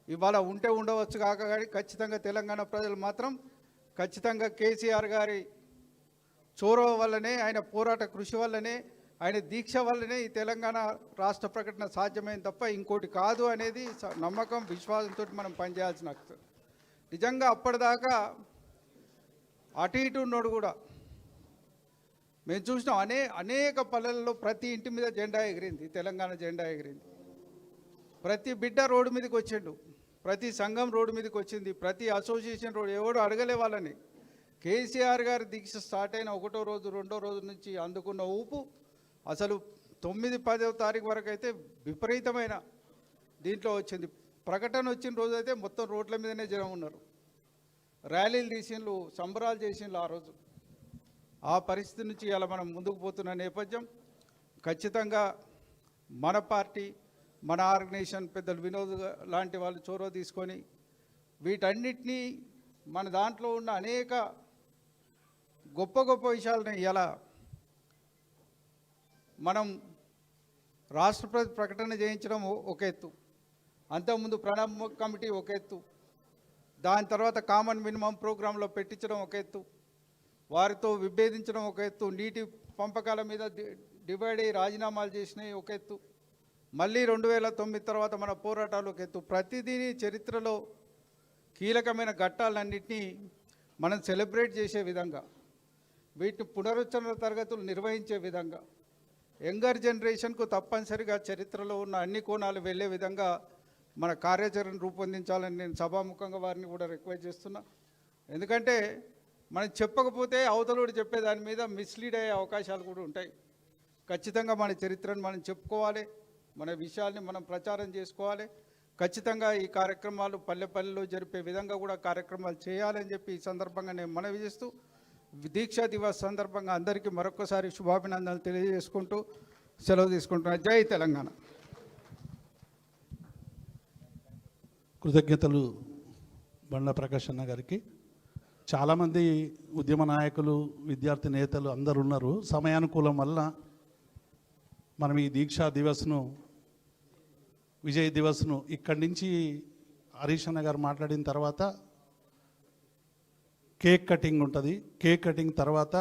ఇవాళ ఉంటే ఉండవచ్చు కాక, కానీ ఖచ్చితంగా తెలంగాణ ప్రజలు మాత్రం ఖచ్చితంగా కేసీఆర్ గారి చొరవ వల్లనే, ఆయన పోరాట కృషి వల్లనే, ఆయన దీక్ష వల్లనే ఈ తెలంగాణ రాష్ట్ర ప్రకటన సాధ్యమైంది తప్ప ఇంకోటి కాదు అనేది నమ్మకం, విశ్వాసంతో మనం పనిచేయాల్సిన. నిజంగా అప్పటిదాకా అటు ఇటు ఉన్నోడు కూడా మేము చూసినాం. అనేక పల్లెల్లో ప్రతి ఇంటి మీద జెండా ఎగిరింది, తెలంగాణ జెండా ఎగిరింది. ప్రతి బిడ్డ రోడ్డు మీదకి వచ్చిండు, ప్రతి సంఘం రోడ్డు మీదకి వచ్చింది, ప్రతి అసోసియేషన్ రోడ్డు. ఎవడు అడగలే వాళ్ళని. కేసీఆర్ గారి దీక్ష స్టార్ట్ అయిన 1వ రోజు 2వ రోజు నుంచి అందుకున్న ఊపు అసలు 9, 10వ తారీఖు వరకు అయితే విపరీతమైన దీంట్లో వచ్చింది. ప్రకటన వచ్చిన రోజు అయితే మొత్తం రోడ్ల మీదనే జనం ఉన్నారు, ర్యాలీలు తీసిండ్లు, సంబరాలు చేసిండ్లు ఆ రోజు. ఆ పరిస్థితి నుంచి ఇలా మనం ముందుకు పోతున్న నేపథ్యం ఖచ్చితంగా మన పార్టీ, మన ఆర్గనైజేషన్ పెద్దలు వినోద్ లాంటి వాళ్ళు చొరవ తీసుకొని వీటన్నిటినీ మన దాంట్లో ఉన్న అనేక గొప్ప గొప్ప విషయాలని ఇలా మనం రాష్ట్రపతి ప్రకటన చేయించడం ఒక ఎత్తు, అంతకుముందు ప్రణబ్ కమిటీ ఒక ఎత్తు, దాని తర్వాత కామన్ మినిమం ప్రోగ్రాంలో పెట్టించడం ఒక ఎత్తు, వారితో విభేదించడం ఒక ఎత్తు, నీటి పంపకాల మీద డివైడ్ అయ్యి రాజీనామాలు చేసినవి ఒక ఎత్తు, మళ్ళీ 2009 తర్వాత మన పోరాటాలు ఒక ఎత్తు. ప్రతిదీ చరిత్రలో కీలకమైన ఘట్టాలన్నింటినీ మనం సెలబ్రేట్ చేసే విధంగా, వీటిని పునరుద్ధరణ తరగతులు నిర్వహించే విధంగా, యంగర్ జనరేషన్కు తప్పనిసరిగా చరిత్రలో ఉన్న అన్ని కోణాలు వెళ్ళే విధంగా మన కార్యాచరణ రూపొందించాలని నేను సభాముఖంగా వారిని కూడా రిక్వెస్ట్ చేస్తున్నా. ఎందుకంటే మనం చెప్పకపోతే అవతలోడు చెప్పే దాని మీద మిస్లీడ్ అయ్యే అవకాశాలు కూడా ఉంటాయి. ఖచ్చితంగా మన చరిత్రను మనం చెప్పుకోవాలి, మన విషయాల్ని మనం ప్రచారం చేసుకోవాలి. ఖచ్చితంగా ఈ కార్యక్రమాలు పల్లెల్లో జరిపే విధంగా కూడా కార్యక్రమాలు చేయాలని చెప్పి ఈ సందర్భంగా నేను మనవి చేస్తూ, దీక్షా దివస్ సందర్భంగా అందరికీ మరొకసారి శుభాభినందనలు తెలియజేసుకుంటూ సెలవు తీసుకుంటున్నాను. జై తెలంగాణ. కృతజ్ఞతలు బండ్ల ప్రకాష్ అన్న గారికి. చాలామంది ఉద్యమ నాయకులు, విద్యార్థి నేతలు అందరు ఉన్నారు. సమయానుకూలం వల్ల మనం ఈ దీక్షా దివస్ను, విజయ్ దివస్ను ఇక్కడి నుంచి హరీష్ అన్న గారు మాట్లాడిన తర్వాత కేక్ కటింగ్ ఉంటుంది. కేక్ కటింగ్ తర్వాత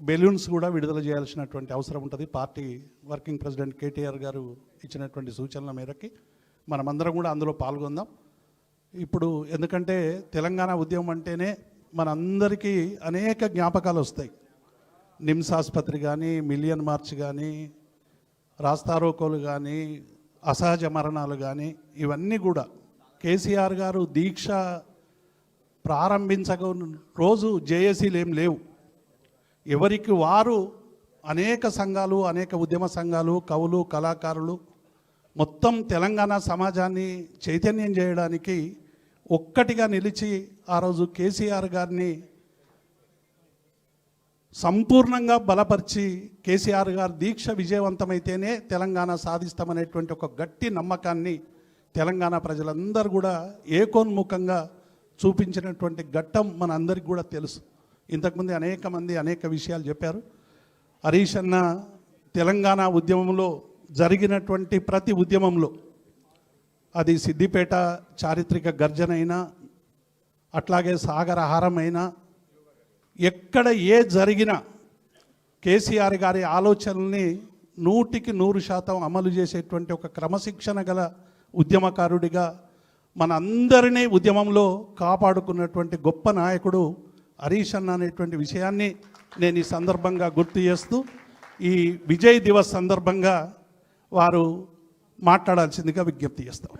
బెలూన్స్ కూడా విడుదల చేయాల్సినటువంటి అవసరం ఉంటుంది. పార్టీ వర్కింగ్ ప్రెసిడెంట్ కేటీఆర్ గారు ఇచ్చినటువంటి సూచనల మేరకి మనమందరం కూడా అందులో పాల్గొందాం. ఇప్పుడు ఎందుకంటే తెలంగాణ ఉద్యమం అంటేనే మనందరికీ అనేక జ్ఞాపకాలు వస్తాయి. నిమ్స్ ఆసుపత్రి కానీ, మిలియన్ మార్చ్ కానీ, రాస్తారోకోలు కానీ, అసహజ మరణాలు కానీ, ఇవన్నీ కూడా కేసీఆర్ గారు దీక్ష ప్రారంభించక రోజు జేఏసీలు ఏం లేవు. ఎవరికి వారు అనేక సంఘాలు, అనేక ఉద్యమ సంఘాలు, కవులు, కళాకారులు మొత్తం తెలంగాణ సమాజాన్ని చైతన్యం చేయడానికి ఒక్కటిగా నిలిచి ఆ రోజు కేసీఆర్ గారిని సంపూర్ణంగా బలపరిచి కేసీఆర్ గారి దీక్ష విజయవంతమైతేనే తెలంగాణ సాధిస్తామనేటువంటి ఒక గట్టి నమ్మకాన్ని తెలంగాణ ప్రజలందరూ కూడా ఏకోన్ముఖంగా చూపించినటువంటి ఘట్టం మన అందరికీ కూడా తెలుసు. ఇంతకుముందు అనేక మంది అనేక విషయాలు చెప్పారు. హరీష్ అన్న తెలంగాణ ఉద్యమంలో జరిగినటువంటి ప్రతి ఉద్యమంలో, అది సిద్దిపేట చారిత్రక గర్జన అయినా, అట్లాగే సాగరహారం అయినా, ఎక్కడ ఏ జరిగినా కేసీఆర్ గారి ఆలోచనల్ని 100% అమలు చేసేటువంటి ఒక క్రమశిక్షణ గల ఉద్యమకారుడిగా మన అందరినీ ఉద్యమంలో కాపాడుకున్నటువంటి గొప్ప నాయకుడు హరీష్ అన్న అనేటువంటి విషయాన్ని నేను ఈ సందర్భంగా గుర్తు చేస్తూ, ఈ విజయ్ దివస్ సందర్భంగా వారు మాట్లాడాల్సిందిగా విజ్ఞప్తి చేస్తాం.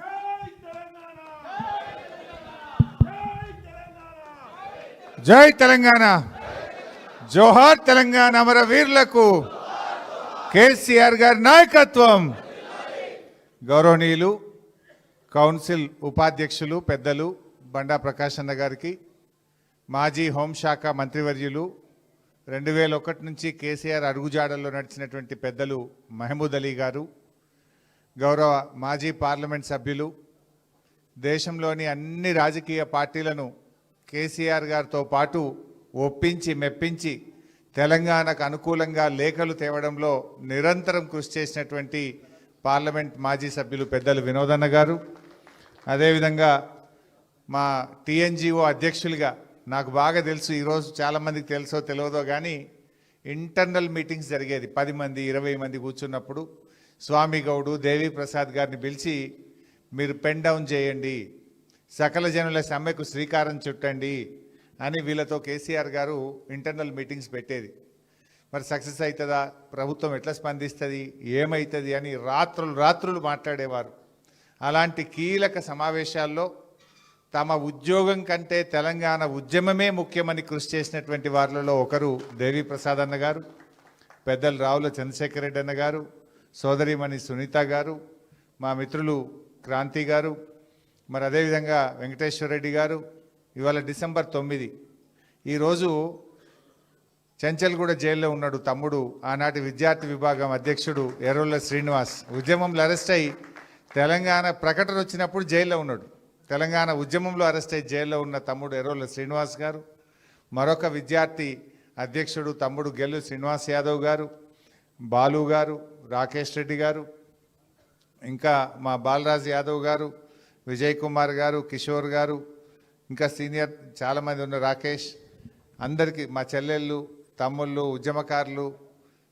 జై తెలంగాణ, జోహార్ తెలంగాణ అమరవీరులకు కేసీఆర్ గారి నాయకత్వం. గౌరవనీయులు కౌన్సిల్ ఉపాధ్యక్షులు పెద్దలు బండా ప్రకాష్ అన్న గారికి, మాజీ హోంశాఖ మంత్రివర్యులు, 2001 నుంచి కేసీఆర్ అడుగుజాడల్లో నడిచినటువంటి పెద్దలు మహమూద్ అలీ గారు, గౌరవ మాజీ పార్లమెంట్ సభ్యులు, దేశంలోని అన్ని రాజకీయ పార్టీలను కేసీఆర్ గారితో పాటు ఒప్పించి మెప్పించి తెలంగాణకు అనుకూలంగా లేఖలు తేవడంలో నిరంతరం కృషి చేసినటువంటి పార్లమెంట్ మాజీ సభ్యులు పెద్దలు వినోదన్న గారు, అదేవిధంగా మా టీఎన్జిఓ అధ్యక్షులుగా నాకు బాగా తెలుసు, ఈరోజు చాలామందికి తెలుసో తెలియదో కానీ ఇంటర్నల్ మీటింగ్స్ జరిగేది 10 మంది 20 మంది కూర్చున్నప్పుడు స్వామి గౌడు దేవి ప్రసాద్ గారిని పిలిచి మీరు పెన్ డౌన్ చేయండి, సకల జనుల సమ్మెకు శ్రీకారం చుట్టండి అని వీళ్ళతో కేసీఆర్ గారు ఇంటర్నల్ మీటింగ్స్ పెట్టేది. మరి సక్సెస్ అవుతుందా, ప్రభుత్వం ఎట్లా స్పందిస్తుంది, ఏమవుతుంది అని రాత్రులు మాట్లాడేవారు. అలాంటి కీలక సమావేశాల్లో తమ ఉద్యోగం కంటే తెలంగాణ ఉద్యమమే ముఖ్యమని కృషి చేసినటువంటి వారిలో ఒకరు దేవి ప్రసాద్ అన్న గారు, పెద్దలు రావుల చంద్రశేఖర్ రెడ్డి అన్న గారు, సోదరిమణి సునీత గారు, మా మిత్రులు క్రాంతి గారు, మరి అదేవిధంగా వెంకటేశ్వర రెడ్డి గారు. ఇవాళ డిసెంబర్ 9. ఈరోజు చెంచల్గూడ జైల్లో ఉన్నాడు తమ్ముడు, ఆనాటి విద్యార్థి విభాగం అధ్యక్షుడు ఎర్రోళ్ళ శ్రీనివాస్. ఉద్యమంలో అరెస్ట్ అయ్యి తెలంగాణ ప్రకటన వచ్చినప్పుడు జైల్లో ఉన్నాడు. తెలంగాణ ఉద్యమంలో అరెస్ట్ అయ్యి జైల్లో ఉన్న తమ్ముడు ఎర్రోళ్ళ శ్రీనివాస్ గారు, మరొక విద్యార్థి అధ్యక్షుడు తమ్ముడు గెల్లు శ్రీనివాస్ యాదవ్ గారు, బాలు గారు, రాకేష్ రెడ్డి గారు, ఇంకా మా బాలరాజ్ యాదవ్ గారు, విజయ్ కుమార్ గారు, కిషోర్ గారు, ఇంకా సీనియర్ చాలామంది ఉన్న రాకేష్, అందరికీ మా చెల్లెళ్ళు, తమ్ముళ్ళు, ఉద్యమకారులు,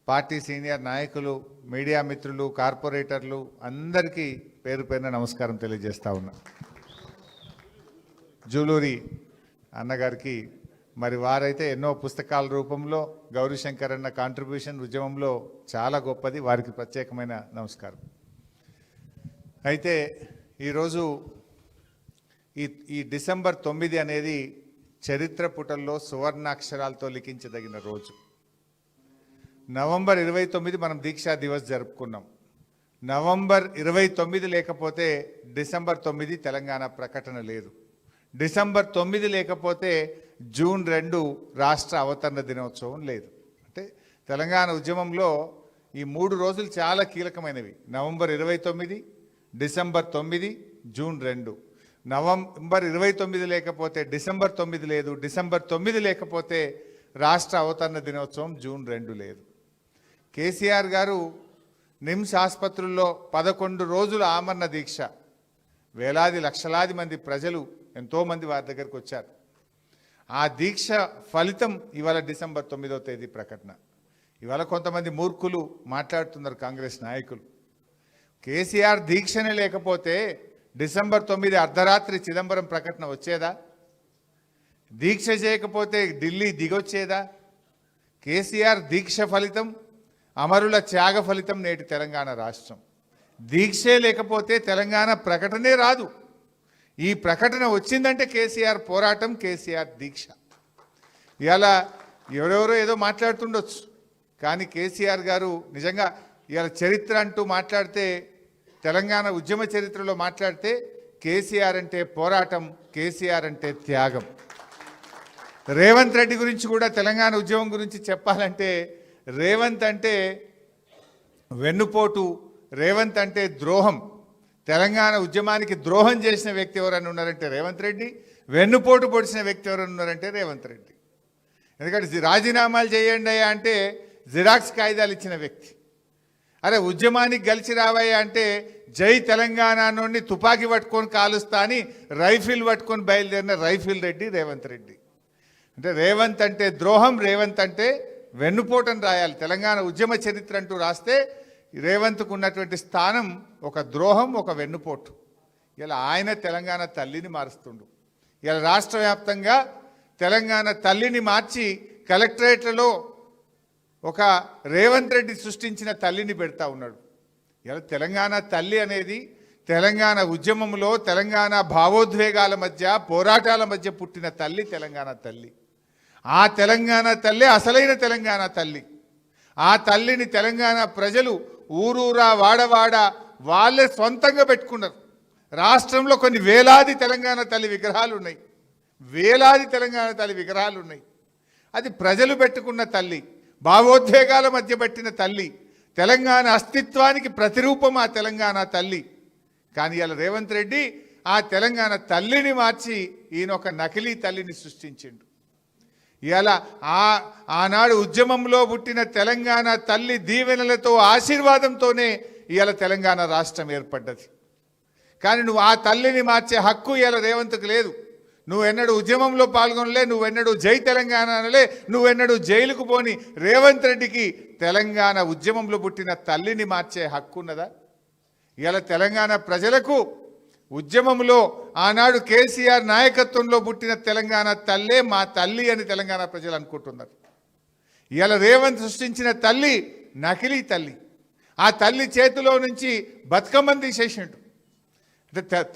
పార్టీ సీనియర్ నాయకులు, మీడియా మిత్రులు, కార్పొరేటర్లు అందరికీ పేరు పేరున నమస్కారం తెలియజేస్తా ఉన్నా. జూలూరి అన్నగారికి మరి వారైతే ఎన్నో పుస్తకాల రూపంలో గౌరీశంకర్ అన్న కాంట్రిబ్యూషన్ ఉద్యమంలో చాలా గొప్పది, వారికి ప్రత్యేకమైన నమస్కారం. అయితే ఈరోజు ఈ డిసెంబర్ 9 అనేది చరిత్ర పుటల్లో సువర్ణాక్షరాలతో లిఖించదగిన రోజు. నవంబర్ 29 మనం దీక్షా దివస్ జరుపుకున్నాం. నవంబర్ 29 లేకపోతే డిసెంబర్ 9 తెలంగాణ ప్రకటన లేదు. డిసెంబర్ 9 లేకపోతే జూన్ 2 రాష్ట్ర అవతరణ దినోత్సవం లేదు. అంటే తెలంగాణ ఉద్యమంలో ఈ 3 రోజులు చాలా కీలకమైనవి. November 29, December 9, June 2. నవంబర్ 29 లేకపోతే డిసెంబర్ 9 లేదు, డిసెంబర్ 9 లేకపోతే రాష్ట్ర అవతరణ దినోత్సవం జూన్ 2 లేదు. కేసీఆర్ గారు నిమ్స్ ఆసుపత్రుల్లో 11 రోజుల ఆమరణ దీక్ష, వేలాది లక్షలాది మంది ప్రజలు ఎంతోమంది వారి దగ్గరికి వచ్చారు. ఆ దీక్ష ఫలితం ఇవాళ డిసెంబర్ 9వ తేదీ ప్రకటన. ఇవాళ కొంతమంది మూర్ఖులు మాట్లాడుతున్నారు కాంగ్రెస్ నాయకులు. కేసీఆర్ దీక్షనే లేకపోతే డిసెంబర్ 9 అర్ధరాత్రి చిదంబరం ప్రకటన వచ్చేదా? దీక్ష చేయకపోతే ఢిల్లీ దిగొచ్చేదా? కేసీఆర్ దీక్ష ఫలితం, అమరుల త్యాగ ఫలితం నేటి తెలంగాణ రాష్ట్రం. దీక్షే లేకపోతే తెలంగాణ ప్రకటనే రాదు. ఈ ప్రకటన వచ్చిందంటే కేసీఆర్ పోరాటం, కేసీఆర్ దీక్ష. ఇవాళ ఎవరెవరో ఏదో మాట్లాడుతుండొచ్చు, కానీ కేసీఆర్ గారు నిజంగా ఇవాళ చరిత్ర అంటూ మాట్లాడితే, తెలంగాణ ఉద్యమ చరిత్రలో మాట్లాడితే కేసీఆర్ అంటే పోరాటం, కేసీఆర్ అంటే త్యాగం. రేవంత్ రెడ్డి గురించి కూడా తెలంగాణ ఉద్యమం గురించి చెప్పాలంటే, రేవంత్ అంటే వెన్నుపోటు, రేవంత్ అంటే ద్రోహం. తెలంగాణ ఉద్యమానికి ద్రోహం చేసిన వ్యక్తి ఎవరైనా ఉన్నారంటే రేవంత్ రెడ్డి, వెన్నుపోటు పొడిచిన వ్యక్తి ఎవరైనా ఉన్నారంటే రేవంత్ రెడ్డి. ఎందుకంటే రాజీనామాలు చేయండి అయ్యా అంటే జిరాక్స్ కాగితాలు ఇచ్చిన వ్యక్తి. అరే ఉద్యమానికి గెలిచి రావయ్యా అంటే జై తెలంగాణ నుండి తుపాకీ పట్టుకొని కాలుస్తా అని రైఫిల్ పట్టుకొని బయలుదేరిన రైఫిల్ రెడ్డి రేవంత్ రెడ్డి. అంటే రేవంత్ అంటే ద్రోహం, రేవంత్ అంటే వెన్నుపోటని రాయాలి. తెలంగాణ ఉద్యమ చరిత్ర అంటూ రాస్తే రేవంత్కు ఉన్నటువంటి స్థానం ఒక ద్రోహం, ఒక వెన్నుపోటు. ఇలా ఆయన తెలంగాణ తల్లిని మారుస్తుండు. ఇలా రాష్ట్ర వ్యాప్తంగా తెలంగాణ తల్లిని మార్చి కలెక్టరేట్లలో ఒక రేవంత్ రెడ్డి సృష్టించిన తల్లిని పెడతా ఉన్నాడు. ఇలా తెలంగాణ తల్లి అనేది తెలంగాణ ఉద్యమంలో తెలంగాణ భావోద్వేగాల మధ్య, పోరాటాల మధ్య పుట్టిన తల్లి తెలంగాణ తల్లి. ఆ తెలంగాణ తల్లి అసలైన తెలంగాణ తల్లి. ఆ తల్లిని తెలంగాణ ప్రజలు ఊరూరా వాడవాడ వాళ్ళే సొంతంగా పెట్టుకున్నారు. రాష్ట్రంలో కొన్ని వేలాది తెలంగాణ తల్లి విగ్రహాలు ఉన్నాయి, వేలాది తెలంగాణ తల్లి విగ్రహాలు ఉన్నాయి. అది ప్రజలు పెట్టుకున్న తల్లి, భావోద్వేగాల మధ్య పెట్టిన తల్లి, తెలంగాణ అస్తిత్వానికి ప్రతిరూపం ఆ తెలంగాణ తల్లి. కానీ ఇలా రేవంత్ రెడ్డి ఆ తెలంగాణ తల్లిని మార్చి ఈయన ఒక నకిలీ తల్లిని సృష్టించిండు. ఇలా ఆనాడు ఉద్యమంలో పుట్టిన తెలంగాణ తల్లి దీవెనలతో, ఆశీర్వాదంతోనే ఇవాళ తెలంగాణ రాష్ట్రం ఏర్పడ్డది. కానీ నువ్వు ఆ తల్లిని మార్చే హక్కు ఇవాళ రేవంత్కు లేదు. నువ్వెన్నడూ ఉద్యమంలో పాల్గొనలే, నువ్వెన్నడూ జై తెలంగాణ అనలే, నువ్వెన్నడూ జైలుకు పోని రేవంత్ రెడ్డికి తెలంగాణ ఉద్యమంలో పుట్టిన తల్లిని మార్చే హక్కు ఉన్నదా? ఇవాళ తెలంగాణ ప్రజలకు ఉద్యమంలో ఆనాడు కేసీఆర్ నాయకత్వంలో పుట్టిన తెలంగాణ తల్లే మా తల్లి అని తెలంగాణ ప్రజలు అనుకుంటున్నారు. ఇవాళ రేవంత్ సృష్టించిన తల్లి నకిలీ తల్లి. ఆ తల్లి చేతిలో నుంచి బతుకమ్మని తీసేసిండు.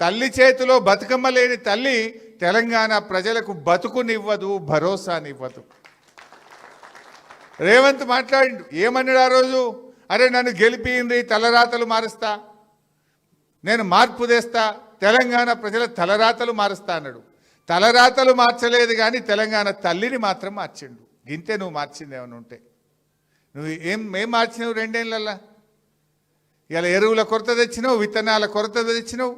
తల్లి చేతిలో బతుకమ్మ లేని తల్లి తెలంగాణ ప్రజలకు బతుకునివ్వదు, భరోసానివ్వదు. రేవంత్ మాట్లాడిండు, ఏమన్నాడు ఆ రోజు? అరే నన్ను గెలిపింది, తలరాతలు మారుస్తా, నేను మార్పు తెస్తా, తెలంగాణ ప్రజల తలరాతలు మారుస్తా అన్నాడు. తలరాతలు మార్చలేదు కానీ తెలంగాణ తల్లిని మాత్రం మార్చిండు. గింతే నువ్వు మార్చింది ఏమైనా ఉంటే. నువ్వు ఏం మార్చినావు 2 ఏళ్ళల్లో? ఇలా ఎరువుల కొరత తెచ్చినావు, విత్తనాల కొరత తెచ్చినావు,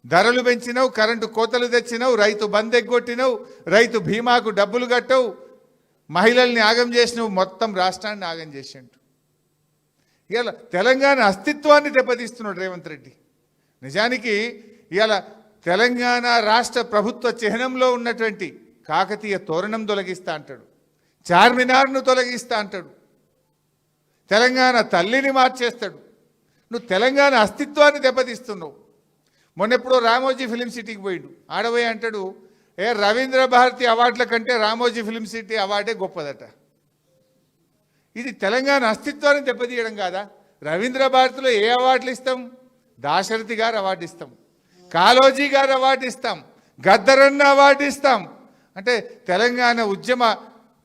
ధరలు పెంచినావు, కరెంటు కోతలు తెచ్చినావు, రైతు బంద్ ఎగ్గొట్టినావు, రైతు బీమాకు డబ్బులు కట్టవు, మహిళల్ని ఆగం చేసినావు, మొత్తం రాష్ట్రాన్ని ఆగం చేసిండు. ఇలా తెలంగాణ అస్తిత్వాన్ని దెబ్బతీస్తున్నాడు రేవంత్ రెడ్డి. నిజానికి ఇవాళ తెలంగాణ రాష్ట్ర ప్రభుత్వ చిహ్నంలో ఉన్నటువంటి కాకతీయ తోరణం తొలగిస్తా అంటాడు, చార్మినార్ను తొలగిస్తా అంటాడు, తెలంగాణ తల్లిని మార్చేస్తాడు. నువ్వు తెలంగాణ అస్తిత్వాన్ని దెబ్బతీస్తున్నావు. మొన్నెప్పుడో రామోజీ ఫిలిం సిటీకి పోయిండు. ఆడబోయి అంటాడు, రవీంద్ర భారతి అవార్డుల కంటే రామోజీ ఫిలిం సిటీ అవార్డే గొప్పదట. ఇది తెలంగాణ అస్తిత్వాన్ని దెబ్బతీయడం కాదా? రవీంద్ర భారతిలో ఏ అవార్డులు ఇస్తాం? దాశరథి గారు అవార్డు ఇస్తాం, కాళోజీ గారు అవార్డు ఇస్తాం, గద్దరన్న అవార్డు ఇస్తాం. అంటే తెలంగాణ ఉద్యమ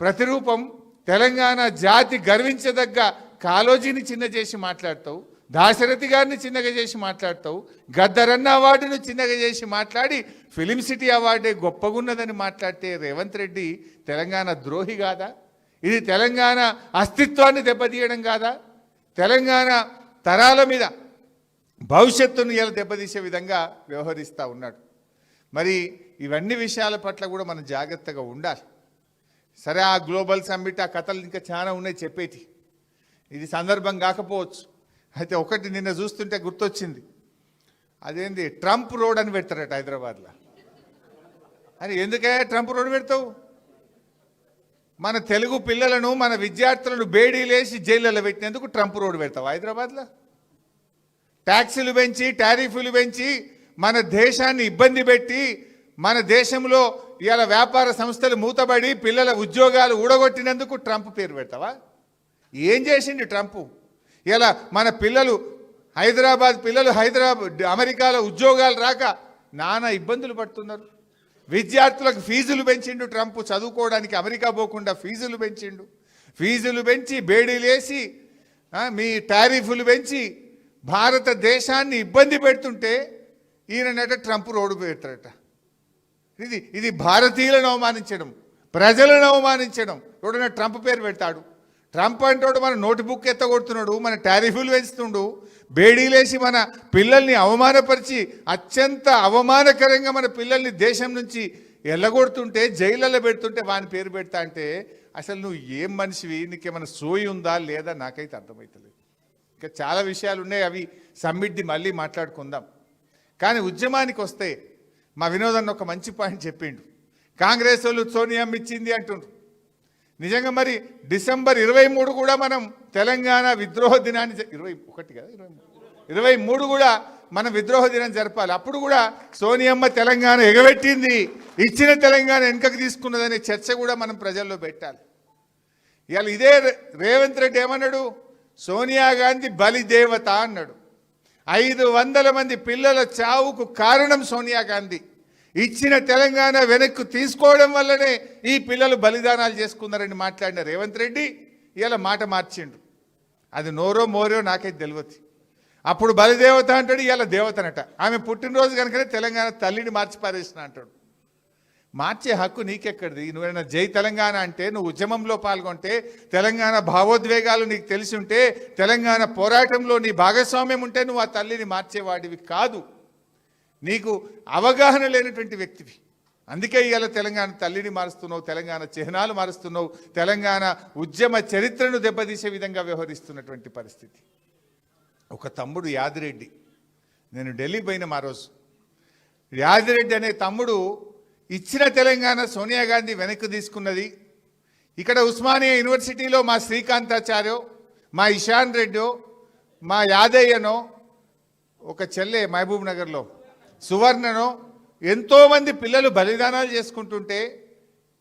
ప్రతిరూపం, తెలంగాణ జాతి గర్వించదగ్గ కాళోజీని చిన్న చేసి మాట్లాడతావు, దాశరథి గారిని చిన్నగా చేసి మాట్లాడతావు, గద్దరన్న అవార్డును చిన్నగా చేసి మాట్లాడి ఫిలిం సిటీ అవార్డే గొప్పగున్నదని మాట్లాడితే రేవంత్ రెడ్డి తెలంగాణ ద్రోహి కాదా? ఇది తెలంగాణ అస్తిత్వాన్ని దెబ్బతీయడం కాదా? తెలంగాణ తరాల మీద భవిష్యత్తును ఇలా దెబ్బతీసే విధంగా వ్యవహరిస్తూ ఉన్నాడు. మరి ఇవన్నీ విషయాల పట్ల కూడా మనం జాగ్రత్తగా ఉండాలి. సరే, ఆ గ్లోబల్ సమ్మిట్, ఆ కథలు ఇంకా చాలా ఉన్నాయి చెప్పేటి, ఇది సందర్భం కాకపోవచ్చు. అయితే ఒకటి నిన్న చూస్తుంటే గుర్తొచ్చింది, అదేంది ట్రంప్ రోడ్ అని పెడతారట హైదరాబాద్లో. అని ఎందుకే ట్రంప్ రోడ్ పెడతావు? మన తెలుగు పిల్లలను మన విద్యార్థులను బేడీలేసి జైళ్ళలో పెట్టినందుకు ట్రంప్ రోడ్డు పెడతావు హైదరాబాద్లో? ట్యాక్సులు పెంచి టారిఫ్లు పెంచి మన దేశాన్ని ఇబ్బంది పెట్టి మన దేశంలో ఇవాళ వ్యాపార సంస్థలు మూతబడి పిల్లల ఉద్యోగాలు ఊడగొట్టినందుకు ట్రంప్ పేరు పెడతావా? ఏం చేసిండు ట్రంప్? ఇలా మన పిల్లలు హైదరాబాద్ అమెరికాలో ఉద్యోగాలు రాక నానా ఇబ్బందులు పడుతున్నారు. విద్యార్థులకు ఫీజులు పెంచిండు ట్రంప్, చదువుకోవడానికి అమెరికా పోకుండా ఫీజులు పెంచిండు. ఫీజులు పెంచి బేడీలేసి మీ టారిఫ్లు పెంచి భారతదేశాన్ని ఇబ్బంది పెడుతుంటే ఈయనట ట్రంప్ రోడ్డు పెడతాడట. ఇది భారతీయులను అవమానించడం, ప్రజలను అవమానించడం. ఎవడన్నా ట్రంప్ పేరు పెడతాడు? ట్రంప్ అంటాడు మన నోట్బుక్ ఎత్తగొడుతున్నాడు, మన టారిఫ్లు పెంచుతుండు, బేడీలేసి మన పిల్లల్ని అవమానపరిచి అత్యంత అవమానకరంగా మన పిల్లల్ని దేశం నుంచి ఎల్లగొడుతుంటే జైళ్ళలో పెడుతుంటే వాని పేరు పెడతా అంటే అసలు నువ్వు ఏం మనిషివి? నీకేమైనా సోయి ఉందా లేదా నాకైతే అర్థమవుతలేదు. ఇంకా చాలా విషయాలు ఉన్నాయి, అవి సమ్మిట్ది మళ్ళీ మాట్లాడుకుందాం. కానీ ఉద్యమానికి వస్తే మా వినోదన్న ఒక మంచి పాయింట్ చెప్పిండు. కాంగ్రెస్ వాళ్ళు సోనియమ్మ ఇచ్చింది అంటుండ్రు. నిజంగా మరి డిసెంబర్ 23 కూడా మనం తెలంగాణ విద్రోహ దినాన్ని 21 కదా 23 కూడా మనం విద్రోహ దినం జరపాలి. అప్పుడు కూడా సోనియమ్మ తెలంగాణ ఎగబెట్టింది, ఇచ్చిన తెలంగాణ వెనుకకు తీసుకున్నదనే చర్చ కూడా మనం ప్రజల్లో పెట్టాలి. ఇవాళ ఇదే రేవంత్ రెడ్డి ఏమన్నాడు? సోనియా గాంధీ బలిదేవత అన్నాడు. 500 మంది పిల్లల చావుకు కారణం సోనియా గాంధీ. ఇచ్చిన తెలంగాణ వెనక్కు తీసుకోవడం వల్లనే ఈ పిల్లలు బలిదానాలు చేసుకున్నారని మాట్లాడిన రేవంత్ రెడ్డి ఇలా మాట మార్చిండు. అది నోరో మోరో నాకైతే తెలియదు. అప్పుడు బలిదేవత అంటాడు, ఇలా దేవతనట. ఆమె పుట్టినరోజు కనుకనే తెలంగాణ తల్లిని మార్చి పారేసిన అంటాడు. మార్చే హక్కు నీకెక్కడిది? నువ్వేమైనా జై తెలంగాణ అంటే, నువ్వు ఉద్యమంలో పాల్గొంటే, తెలంగాణ భావోద్వేగాలు నీకు తెలిసి ఉంటే, తెలంగాణ పోరాటంలో నీ భాగస్వామ్యం ఉంటే నువ్వు ఆ తల్లిని మార్చేవాడివి కాదు. నీకు అవగాహన లేనటువంటి వ్యక్తివి. అందుకే ఇవాళ తెలంగాణ తల్లిని మారుస్తున్నావు, తెలంగాణ చిహ్నాలు మారుస్తున్నావు, తెలంగాణ ఉద్యమ చరిత్రను దెబ్బతీసే విధంగా వ్యవహరిస్తున్నటువంటి పరిస్థితి. ఒక తమ్ముడు యాదిరెడ్డి, నేను ఢిల్లీ పోయిన మా రోజు, యాదిరెడ్డి అనే తమ్ముడు ఇచ్చిన తెలంగాణ సోనియా గాంధీ వెనక్కి తీసుకున్నది. ఇక్కడ ఉస్మానియా యూనివర్సిటీలో మా శ్రీకాంతాచార్యో, మా ఇషాన్ రెడ్డో, మా యాదయ్యనో, ఒక చెల్లె మహబూబ్ నగర్లో సువర్ణనో ఎంతోమంది పిల్లలు బలిదానాలు చేసుకుంటుంటే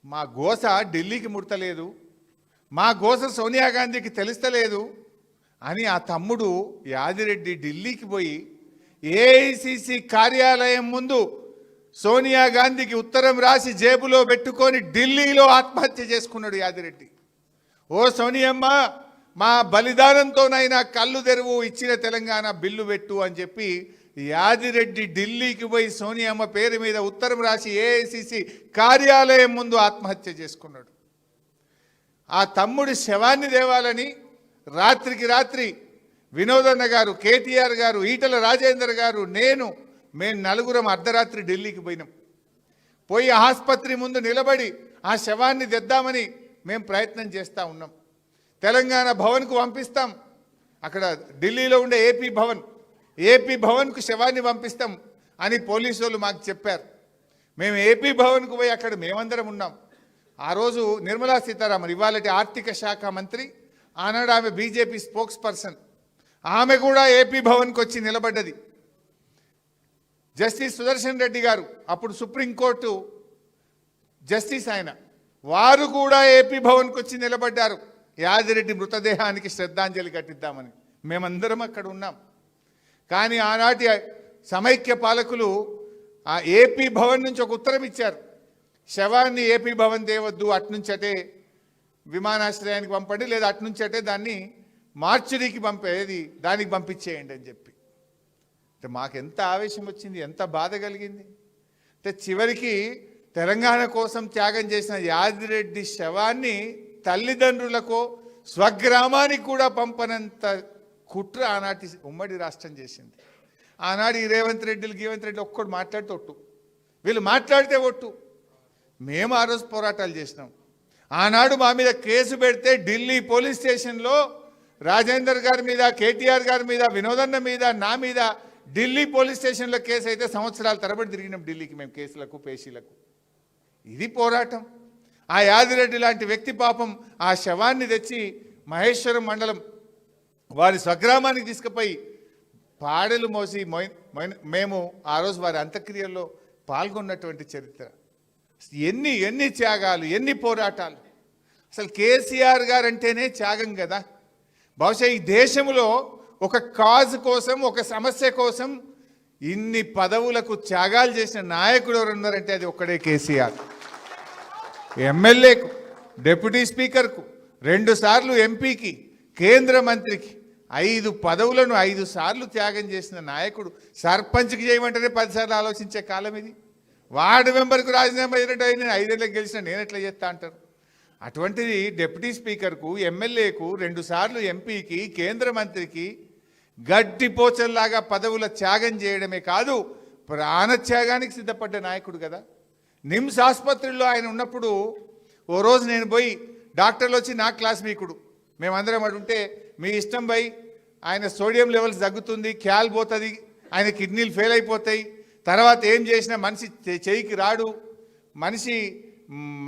మా గోస ఢిల్లీకి ముడతలేదు, మా గోస సోనియా గాంధీకి తెలుస్తలేదు అని ఆ తమ్ముడు యాదిరెడ్డి ఢిల్లీకి పోయి ఏఐసిసి కార్యాలయం ముందు సోనియా గాంధీకి ఉత్తరం రాసి జేబులో పెట్టుకొని ఢిల్లీలో ఆత్మహత్య చేసుకున్నాడు యాదిరెడ్డి. ఓ సోనియమ్మ, మా బలిదానంతోనైనా కళ్ళు తెరువు, ఇచ్చిన తెలంగాణ బిల్లు పెట్టు అని చెప్పి యాదిరెడ్డి ఢిల్లీకి పోయి సోనియమ్మ పేరు మీద ఉత్తరం రాసి ఏఐసిసి కార్యాలయం ముందు ఆత్మహత్య చేసుకున్నాడు. ఆ తమ్ముడి శవాన్ని దేవాలని రాత్రికి రాత్రి వినోదన్న గారు, కేటీఆర్ గారు, ఈటల రాజేందర్ గారు, మేము నలుగురం అర్ధరాత్రి ఢిల్లీకి పోయినాం. పోయి ఆసుపత్రి ముందు నిలబడి ఆ శవాన్ని తెద్దామని మేము ప్రయత్నం చేస్తూ ఉన్నాం. తెలంగాణ భవన్కు పంపిస్తాం, అక్కడ ఢిల్లీలో ఉండే ఏపీ భవన్కు శవాన్ని పంపిస్తాం అని పోలీసు వాళ్ళు మాకు చెప్పారు. మేము ఏపీ భవన్కు పోయి అక్కడ మేమందరం ఉన్నాం. ఆ రోజు నిర్మలా సీతారామన్, ఇవాళటి ఆర్థిక శాఖ మంత్రి, ఆనాడు ఆమె బీజేపీ స్పోక్స్ పర్సన్, ఆమె కూడా ఏపీ భవన్కి వచ్చి నిలబడ్డది. జస్టిస్ సుదర్శన్ రెడ్డి గారు, అప్పుడు సుప్రీంకోర్టు జస్టిస్ ఆయన, వారు కూడా ఏపీ భవన్కి వచ్చి నిలబడ్డారు యాదిరెడ్డి మృతదేహానికి శ్రద్ధాంజలి ఘటిద్దామని. మేమందరం అక్కడ ఉన్నాం. కానీ ఆనాటి సమైక్య పాలకులు ఆ ఏపీ భవన్ నుంచి ఒక ఉత్తరం ఇచ్చారు, శవాన్ని ఏపీ భవన్ తేవద్దు, అట్నుంచటే విమానాశ్రయానికి పంపండి, లేదా అట్నుంచటే దాన్ని మార్చురీకి దానికి పంపించేయండి అని చెప్పి. అంటే మాకెంత ఆవేశం వచ్చింది, ఎంత బాధ కలిగింది. అంటే చివరికి తెలంగాణ కోసం త్యాగం చేసిన యాదిరెడ్డి శవాన్ని తల్లిదండ్రులకో స్వగ్రామానికి కూడా పంపనంత కుట్ర ఆనాటి ఉమ్మడి రాష్ట్రం చేసింది. ఆనాడు ఈ రేవంత్ రెడ్డి ఒక్కడు మాట్లాడితే ఒట్టు, వీళ్ళు మాట్లాడితే ఒట్టు. మేము ఆ రోజు పోరాటాలు చేసినాం. ఆనాడు మా మీద కేసు పెడితే ఢిల్లీ పోలీస్ స్టేషన్లో రాజేందర్ గారి మీద, కేటీఆర్ గారి మీద, వినోదన్న మీద, నా మీద ఢిల్లీ పోలీస్ స్టేషన్లో కేసు అయితే సంవత్సరాల తరబడి తిరిగినాం ఢిల్లీకి మేము కేసులకు, పేషీలకు. ఇది పోరాటం. ఆ యాదిరెడ్డి లాంటి వ్యక్తి పాపం ఆ శవాన్ని తెచ్చి మహేశ్వరం మండలం వారి స్వగ్రామానికి తీసుకుపోయి పాడెలు మోసి మేము ఆ రోజు వారి అంత్యక్రియల్లో పాల్గొన్నటువంటి చరిత్ర. ఎన్ని ఎన్ని త్యాగాలు, ఎన్ని పోరాటాలు. అసలు కేసీఆర్ గారు అంటేనే త్యాగం కదా. బహుశా ఈ దేశంలో ఒక కాజ్ కోసం, ఒక సమస్య కోసం ఇన్ని పదవులకు త్యాగాలు చేసిన నాయకుడు ఎవరు ఉన్నారంటే అది ఒక్కడే కేసీఆర్. ఎమ్మెల్యేకు, డిప్యూటీ స్పీకర్కు, 2 సార్లు ఎంపీకి, కేంద్ర మంత్రికి 5 పదవులను 5 సార్లు త్యాగం చేసిన నాయకుడు. సర్పంచ్కి చేయమంటేనే 10 సార్లు ఆలోచించే కాలం ఇది. వార్డు మెంబర్కు రాజీనామా అయినట్టు నేను 5 ఏళ్ళకి గెలిచిన నేను ఎట్లా చేస్తా అంటారు. అటువంటిది డిప్యూటీ స్పీకర్కు, ఎమ్మెల్యేకు, 2 సార్లు ఎంపీకి, కేంద్ర మంత్రికి గడ్డిపోచల్లాగా పదవుల త్యాగం చేయడమే కాదు, ప్రాణత్యాగానికి సిద్ధపడ్డ నాయకుడు కదా. నిమ్స్ ఆసుపత్రిలో ఆయన ఉన్నప్పుడు ఓ రోజు నేను పోయి, డాక్టర్లు వచ్చి నా క్లాస్మేకుడు, మేమందరం అడుంటే మీ ఇష్టం పోయి, ఆయన సోడియం లెవెల్స్ తగ్గుతుంది, క్యాల్ పోతుంది, ఆయన కిడ్నీలు ఫెయిల్ అయిపోతాయి, తర్వాత ఏం చేసినా మనిషి చేయికి రాడు, మనిషి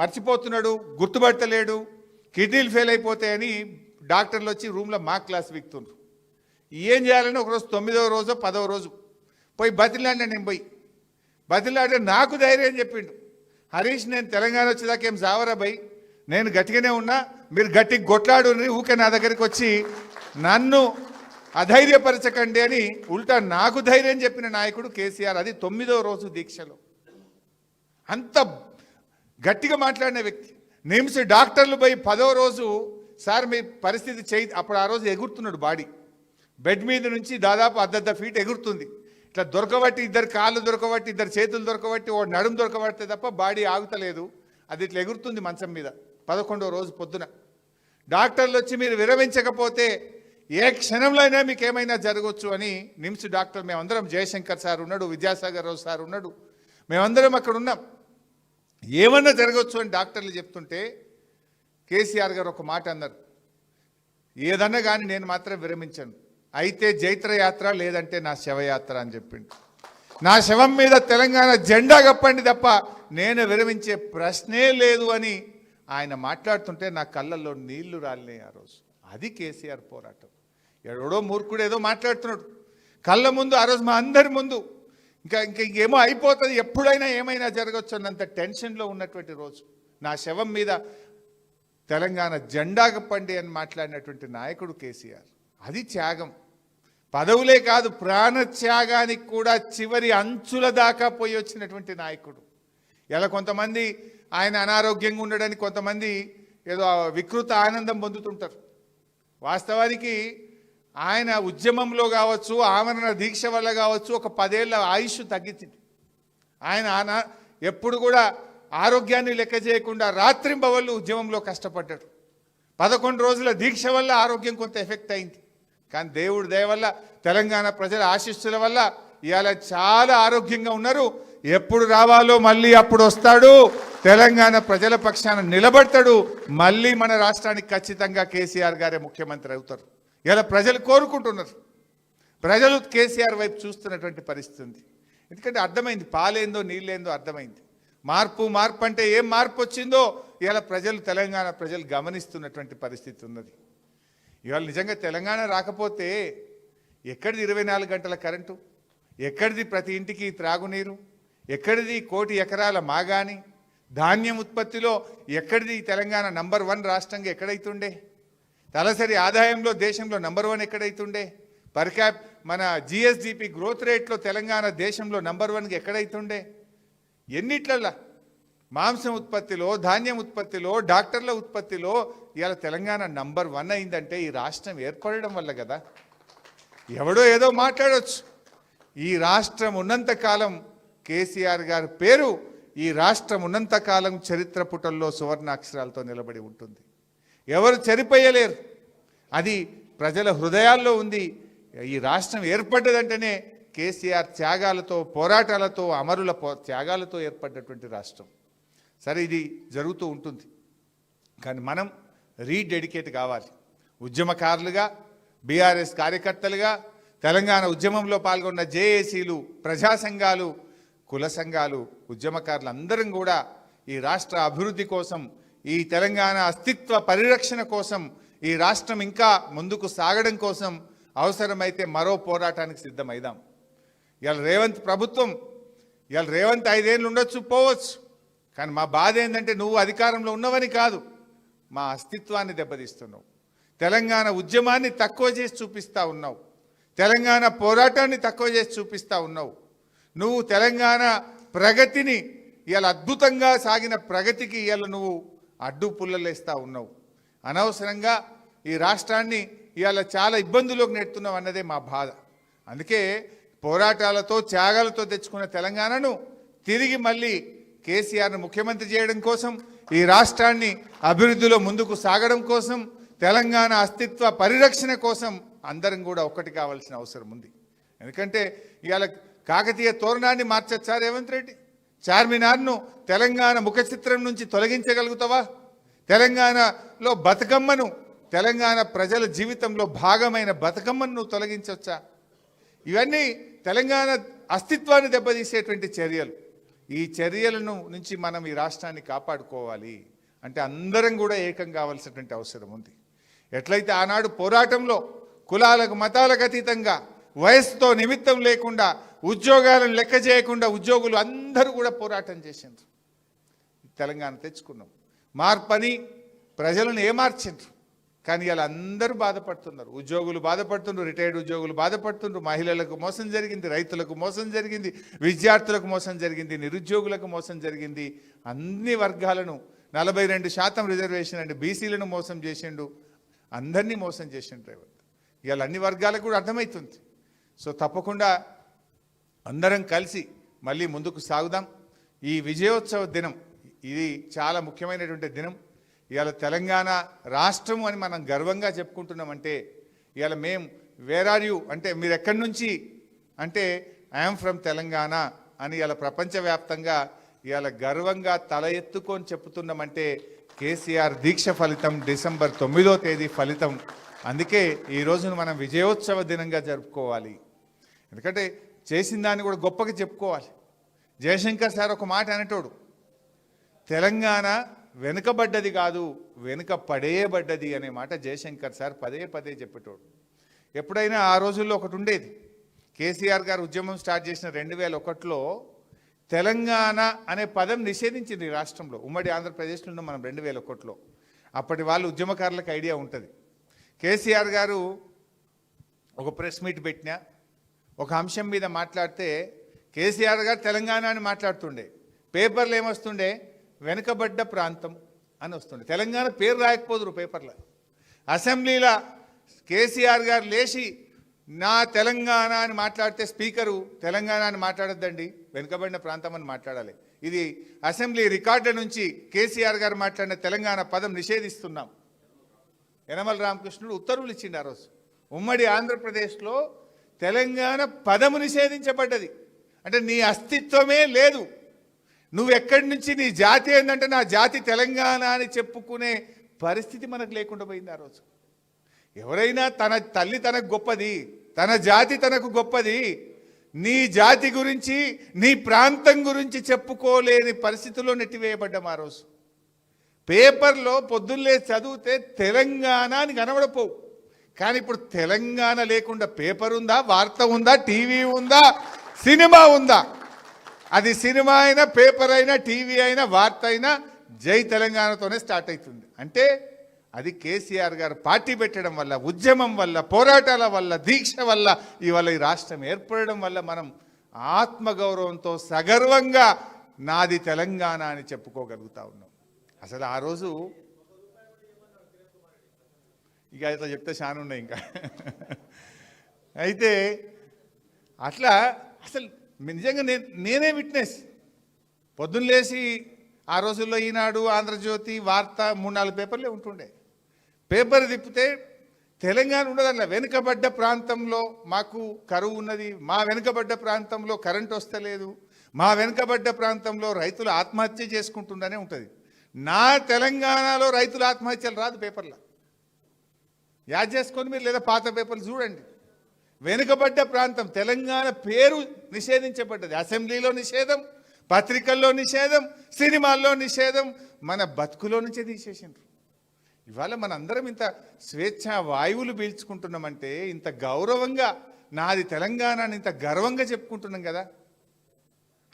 మర్చిపోతున్నాడు, గుర్తుపట్టలేడు, కిడ్నీలు ఫెయిల్ అయిపోతాయని డాక్టర్లు వచ్చి రూమ్లో మా క్లాస్ వీక్తుండ్రు. ఏం చేయాలని ఒకరోజు 9వ రోజో 10వ రోజు పోయి బతిలాడినా. నేను పోయి బతిలాడితే నాకు ధైర్యం చెప్పిండు, హరీష్ నేను తెలంగాణ వచ్చేదాకా ఏం జావరా భయ్, నేను గట్టిగానే ఉన్నా, మీరు గట్టిగా కొట్లాడు, ఊకే నా దగ్గరికి వచ్చి నన్ను అధైర్యపరచకండి అని ఉల్టా నాకు ధైర్యం చెప్పిన నాయకుడు కేసీఆర్. అది 9వ రోజు దీక్షలో అంత గట్టిగా మాట్లాడిన వ్యక్తి. నిమ్స్ డాక్టర్లు పోయి 10వ రోజు సార్ మీ పరిస్థితి చేయి, అప్పుడు ఆ రోజు ఎగురుతున్నాడు బాడీ, బెడ్ మీద నుంచి దాదాపు 1.5 ఫీట్ ఎగురుతుంది. ఇట్లా దొరకబట్టి, 2 కాళ్ళు దొరకబట్టి, 2 చేతులు దొరకబట్టి, ఓ నడుము దొరకబడితే తప్ప బాడీ ఆగుతలేదు. అది ఇట్లా ఎగురుతుంది మంచం మీద. 11వ రోజు పొద్దున డాక్టర్లు వచ్చి మీరు విరమించకపోతే ఏ క్షణంలో అయినా మీకు ఏమైనా జరగవచ్చు అని నిమ్స్ డాక్టర్ మేమందరం, జయశంకర్ సార్ ఉన్నాడు, విద్యాసాగర్ రావు సార్ ఉన్నాడు, మేమందరం అక్కడ ఉన్నాం. ఏమన్నా జరగవచ్చు అని డాక్టర్లు చెప్తుంటే కేసీఆర్ గారు ఒక మాట అన్నారు, ఏదన్నా కానీ నేను మాత్రం విరమించను, అయితే జైత్రయాత్ర లేదంటే నా శవయాత్ర అని చెప్పిండు. నా శవం మీద తెలంగాణ జెండా కప్పండి తప్ప నేను విరమించే ప్రశ్నే లేదు అని ఆయన మాట్లాడుతుంటే నా కళ్ళల్లో నీళ్లు రాలినాయి ఆ రోజు. అది కేసీఆర్ పోరాటం. ఎవడో మూర్ఖుడు ఏదో మాట్లాడుతున్నాడు కళ్ళ ముందు, ఆ రోజు మా అందరి ముందు ఇంకేమో అయిపోతుంది, ఎప్పుడైనా ఏమైనా జరగచ్చు అన్నంత టెన్షన్లో ఉన్నటువంటి రోజు. నా శవం మీద తెలంగాణ జెండా కప్పండి అని మాట్లాడినటువంటి నాయకుడు కేసీఆర్. అది త్యాగం. పదవులే కాదు, ప్రాణత్యాగానికి కూడా చివరి అంచుల దాకా పోయి వచ్చినటువంటి నాయకుడు. ఇలా కొంతమంది ఆయన అనారోగ్యంగా ఉండడానికి కొంతమంది ఏదో వికృత ఆనందం పొందుతుంటారు. వాస్తవానికి ఆయన ఉద్యమంలో కావచ్చు, ఆమరణ దీక్ష వల్ల కావచ్చు, ఒక 10 ఏళ్ల ఆయుష్ తగ్గించింది. ఆయన ఎప్పుడు కూడా ఆరోగ్యాన్ని లెక్క చేయకుండా రాత్రింబవళ్ళు ఉద్యమంలో కష్టపడ్డాడు. 11 రోజుల దీక్ష వల్ల ఆరోగ్యం కొంత ఎఫెక్ట్ అయింది. కానీ దేవుడి దయ వల్ల, తెలంగాణ ప్రజల ఆశీస్సుల వల్ల ఇవాళ చాలా ఆరోగ్యంగా ఉన్నారు. ఎప్పుడు రావాలో మళ్ళీ అప్పుడు వస్తాడు, తెలంగాణ ప్రజల పక్షాన నిలబడతాడు. మళ్ళీ మన రాష్ట్రానికి ఖచ్చితంగా కేసీఆర్ గారే ముఖ్యమంత్రి అవుతారు. ఇలా ప్రజలు కోరుకుంటున్నారు. ప్రజలు కేసీఆర్ వైపు చూస్తున్నటువంటి పరిస్థితి ఉంది. ఎందుకంటే అర్థమైంది, పాలేందో నీళ్ళేందో అర్థమైంది. మార్పు అంటే ఏం మార్పు వచ్చిందో ఇలా ప్రజలు, తెలంగాణ ప్రజలు గమనిస్తున్నటువంటి పరిస్థితి ఉన్నది. ఇవాళ నిజంగా తెలంగాణ రాకపోతే ఎక్కడిది 24 గంటల కరెంటు, ఎక్కడిది ప్రతి ఇంటికి త్రాగునీరు, ఎక్కడిది 1 కోటి ఎకరాల మాగాని, ధాన్యం ఉత్పత్తిలో ఎక్కడిది తెలంగాణ నంబర్ 1 రాష్ట్రంగా ఎక్కడైతుండే, తలసరి ఆదాయంలో దేశంలో నంబర్ 1 ఎక్కడైతుండే, పర్ క్యాప్ మన జిఎస్డిపి గ్రోత్ రేట్లో తెలంగాణ దేశంలో నంబర్ 1గా ఎక్కడైతుండే, ఎన్నిట్లల్లా మాంసం ఉత్పత్తిలో, ధాన్యం ఉత్పత్తిలో, డాక్టర్ల ఉత్పత్తిలో ఇవాళ తెలంగాణ నంబర్ 1 అయిందంటే ఈ రాష్ట్రం ఏర్పడడం వల్ల కదా. ఎవడో ఏదో మాట్లాడవచ్చు. ఈ రాష్ట్రం ఉన్నంతకాలం కేసీఆర్ గారి పేరు, ఈ రాష్ట్రం ఉన్నంతకాలం చరిత్ర పుటల్లో సువర్ణాక్షరాలతో నిలబడి ఉంటుంది. ఎవరు చెరిపోయలేరు. అది ప్రజల హృదయాల్లో ఉంది. ఈ రాష్ట్రం ఏర్పడ్డదంటేనే కేసీఆర్ త్యాగాలతో, పోరాటాలతో, అమరుల త్యాగాలతో ఏర్పడ్డటువంటి రాష్ట్రం. సరే, ఇది జరుగుతూ ఉంటుంది. కానీ మనం రీడెడికేట్ కావాలి. ఉద్యమకారులుగా, బీఆర్ఎస్ కార్యకర్తలుగా, తెలంగాణ ఉద్యమంలో పాల్గొన్న జేఏసీలు, ప్రజా సంఘాలు, కుల సంఘాలు, ఉద్యమకారులు అందరం కూడా ఈ రాష్ట్ర అభివృద్ధి కోసం, ఈ తెలంగాణ అస్తిత్వ పరిరక్షణ కోసం, ఈ రాష్ట్రం ఇంకా ముందుకు సాగడం కోసం అవసరమైతే మరో పోరాటానికి సిద్ధమైదాం. ఇవాళ రేవంత్ ప్రభుత్వం, ఇవాళ రేవంత్ 5 ఏళ్ళు ఉండొచ్చు, పోవచ్చు. కానీ మా బాధ ఏంటంటే నువ్వు అధికారంలో ఉన్నవని కాదు, మా అస్తిత్వాన్ని దెబ్బతీస్తున్నావు. తెలంగాణ ఉద్యమాన్ని తక్కువ చేసి చూపిస్తూ ఉన్నావు. తెలంగాణ పోరాటాన్ని తక్కువ చేసి చూపిస్తూ ఉన్నావు. నువ్వు తెలంగాణ ప్రగతిని, ఇవాళ అద్భుతంగా సాగిన ప్రగతికి ఇవాళ నువ్వు అడ్డు పుల్లలేస్తూ ఉన్నావు. అనవసరంగా ఈ రాష్ట్రాన్ని ఇవాళ చాలా ఇబ్బందుల్లోకి నెడుతున్నావు అన్నదే మా బాధ. అందుకే పోరాటాలతో త్యాగాలతో తెచ్చుకున్న తెలంగాణను తిరిగి మళ్ళీ కేసీఆర్ను ముఖ్యమంత్రి చేయడం కోసం, ఈ రాష్ట్రాన్ని అభివృద్ధిలో ముందుకు సాగడం కోసం, తెలంగాణ అస్తిత్వ పరిరక్షణ కోసం అందరం కూడా ఒక్కటి కావాల్సిన అవసరం ఉంది. ఎందుకంటే ఇవాళ కాకతీయ తోరణాన్ని మార్చొచ్చా రేవంత్ రెడ్డి? చార్మినార్ను తెలంగాణ ముఖ చిత్రం నుంచి తొలగించగలుగుతావా? తెలంగాణలో బతుకమ్మను, తెలంగాణ ప్రజల జీవితంలో భాగమైన బతుకమ్మను నువ్వు తొలగించవచ్చా? ఇవన్నీ తెలంగాణ అస్తిత్వాన్ని దెబ్బతీసేటువంటి చర్యలు. ఈ చర్యలను నుంచి మనం ఈ రాష్ట్రాన్ని కాపాడుకోవాలి అంటే అందరం కూడా ఏకం కావాల్సినటువంటి అవసరం ఉంది. ఎట్లయితే ఆనాడు పోరాటంలో కులాలకు మతాలకు అతీతంగా, వయసుతో నిమిత్తం లేకుండా, ఉద్యోగాలను లెక్క చేయకుండా ఉద్యోగులు అందరూ కూడా పోరాటం చేసిండ్రు. తెలంగాణ తెచ్చుకున్నాం. మార్పని ప్రజలను ఏమార్చిండ్రు. కానీ ఇలా అందరూ బాధపడుతున్నారు. ఉద్యోగులు బాధపడుతున్నారు, రిటైర్డ్ ఉద్యోగులు బాధపడుతున్నారు, మహిళలకు మోసం జరిగింది, రైతులకు మోసం జరిగింది, విద్యార్థులకు మోసం జరిగింది, నిరుద్యోగులకు మోసం జరిగింది. అన్ని వర్గాలను 42% రిజర్వేషన్ అంటే బీసీలను మోసం చేసిండు, అందరినీ మోసం చేసిండు రేవంత్. ఇవాళ అన్ని వర్గాలకు కూడా అర్థమవుతుంది. సో తప్పకుండా అందరం కలిసి మళ్ళీ ముందుకు సాగుదాం. ఈ విజయోత్సవ దినం ఇది చాలా ముఖ్యమైనటువంటి దినం. ఇవాళ తెలంగాణ రాష్ట్రం అని మనం గర్వంగా చెప్పుకుంటున్నామంటే, ఇవాళ మేము వేర్ ఆర్ యూ అంటే మీరు ఎక్కడి నుంచి అంటే ఐఎమ్ ఫ్రమ్ తెలంగాణ అని ఇవాళ ప్రపంచవ్యాప్తంగా ఇవాళ గర్వంగా తల ఎత్తుకొని చెప్తున్నామంటే కేసీఆర్ దీక్ష ఫలితం, డిసెంబర్ 9వ తేదీ ఫలితం. అందుకే ఈ రోజును మనం విజయోత్సవ దినంగా జరుపుకోవాలి. ఎందుకంటే చేసిన దాన్ని కూడా గొప్పగా చెప్పుకోవాలి. జయశంకర్ సార్ ఒక మాట అనేటోడు, తెలంగాణ వెనుకబడ్డది కాదు, వెనుక పడేయబడ్డది అనే మాట జయశంకర్ సార్ పదే పదే చెప్పేటోడు. ఎప్పుడైనా ఆ రోజుల్లో ఒకటి ఉండేది, కేసీఆర్ గారు ఉద్యమం స్టార్ట్ చేసిన 2001లో తెలంగాణ అనే పదం నిషేధించింది ఈ రాష్ట్రంలో. ఉమ్మడి ఆంధ్రప్రదేశ్లో ఉన్నాం మనం 2001లో. అప్పటి వాళ్ళు ఉద్యమకారులకు ఐడియా ఉంటుంది. కేసీఆర్ గారు ఒక ప్రెస్ మీట్ పెట్టినా, ఒక అంశం మీద మాట్లాడితే కేసీఆర్ గారు తెలంగాణ అని మాట్లాడుతుండే, పేపర్లు ఏమొస్తుండే వెనుకబడ్డ ప్రాంతం అని వస్తుండే. తెలంగాణ పేరు రాయకపోదురు పేపర్లో. అసెంబ్లీలో కేసీఆర్ గారు లేచి నా తెలంగాణ అని మాట్లాడితే స్పీకరు తెలంగాణ అని మాట్లాడొద్దండి, వెనుకబడిన ప్రాంతం అని మాట్లాడాలి. ఇది అసెంబ్లీ రికార్డు నుంచి కేసీఆర్ గారు మాట్లాడిన తెలంగాణ పదం నిషేధిస్తున్నాం. యనమల రామకృష్ణుడు ఉత్తర్వులు ఇచ్చిండు ఆ రోజు. ఉమ్మడి ఆంధ్రప్రదేశ్లో తెలంగాణ పదము నిషేధించబడ్డది. అంటే నీ అస్తిత్వమే లేదు. నువ్వు ఎక్కడి నుంచి, నీ జాతి ఏంటంటే నా జాతి తెలంగాణ అని చెప్పుకునే పరిస్థితి మనకు లేకుండా పోయింది ఆ రోజు. ఎవరైనా తన తల్లి తనకు గొప్పది, తన జాతి తనకు గొప్పది, నీ జాతి గురించి నీ ప్రాంతం గురించి చెప్పుకోలేని పరిస్థితుల్లో నెట్టివేయబడ్డాం ఆ రోజు. పేపర్లో పొద్దున్నే చదివితే తెలంగాణ అని కనబడపోవు. కానీ ఇప్పుడు తెలంగాణ లేకుండా పేపర్ ఉందా, వార్త ఉందా, టీవీ ఉందా, సినిమా ఉందా? అది సినిమా అయినా, పేపర్ అయినా, టీవీ అయినా, వార్త అయినా జై తెలంగాణతోనే స్టార్ట్ అవుతుంది. అంటే అది కేసీఆర్ గారు పార్టీ పెట్టడం వల్ల, ఉద్యమం వల్ల, పోరాటాల వల్ల, దీక్ష వల్ల ఇవాళ ఈ రాష్ట్రం ఏర్పడడం వల్ల మనం ఆత్మగౌరవంతో సగర్వంగా నాది తెలంగాణ అని చెప్పుకోగలుగుతా ఉన్నాం. అసలు ఆ రోజు ఇక ఇట్లా చెప్తే చాలా ఉన్నాయి ఇంకా. అయితే అట్లా అసలు నిజంగా నేనే విట్నెస్. పొద్దున్న లేచి ఆ రోజుల్లో ఈనాడు, ఆంధ్రజ్యోతి, వార్త 3-4 పేపర్లే ఉంటుండే. పేపర్ తిప్పితే తెలంగాణ ఉండదు. అట్లా వెనుకబడ్డ ప్రాంతంలో మాకు కరువు ఉన్నది, మా వెనుకబడ్డ ప్రాంతంలో కరెంట్ వస్తలేదు, మా వెనుకబడ్డ ప్రాంతంలో రైతులు ఆత్మహత్య చేసుకుంటుందనే ఉంటుంది. నా తెలంగాణలో రైతుల ఆత్మహత్యలు రాదు పేపర్లో. యాద్ చేసుకొని మీరు లేదా పాత పేపర్లు చూడండి. వెనుకబడ్డ ప్రాంతం తెలంగాణ పేరు నిషేధించబడ్డది. అసెంబ్లీలో నిషేధం, పత్రికల్లో నిషేధం, సినిమాల్లో నిషేధం, మన బతుకులో నుంచే తీసేసిండ్రు. ఇవాళ మనందరం ఇంత స్వేచ్ఛ వాయువులు పీల్చుకుంటున్నామంటే, ఇంత గౌరవంగా నాది తెలంగాణ అని ఇంత గర్వంగా చెప్పుకుంటున్నాం కదా.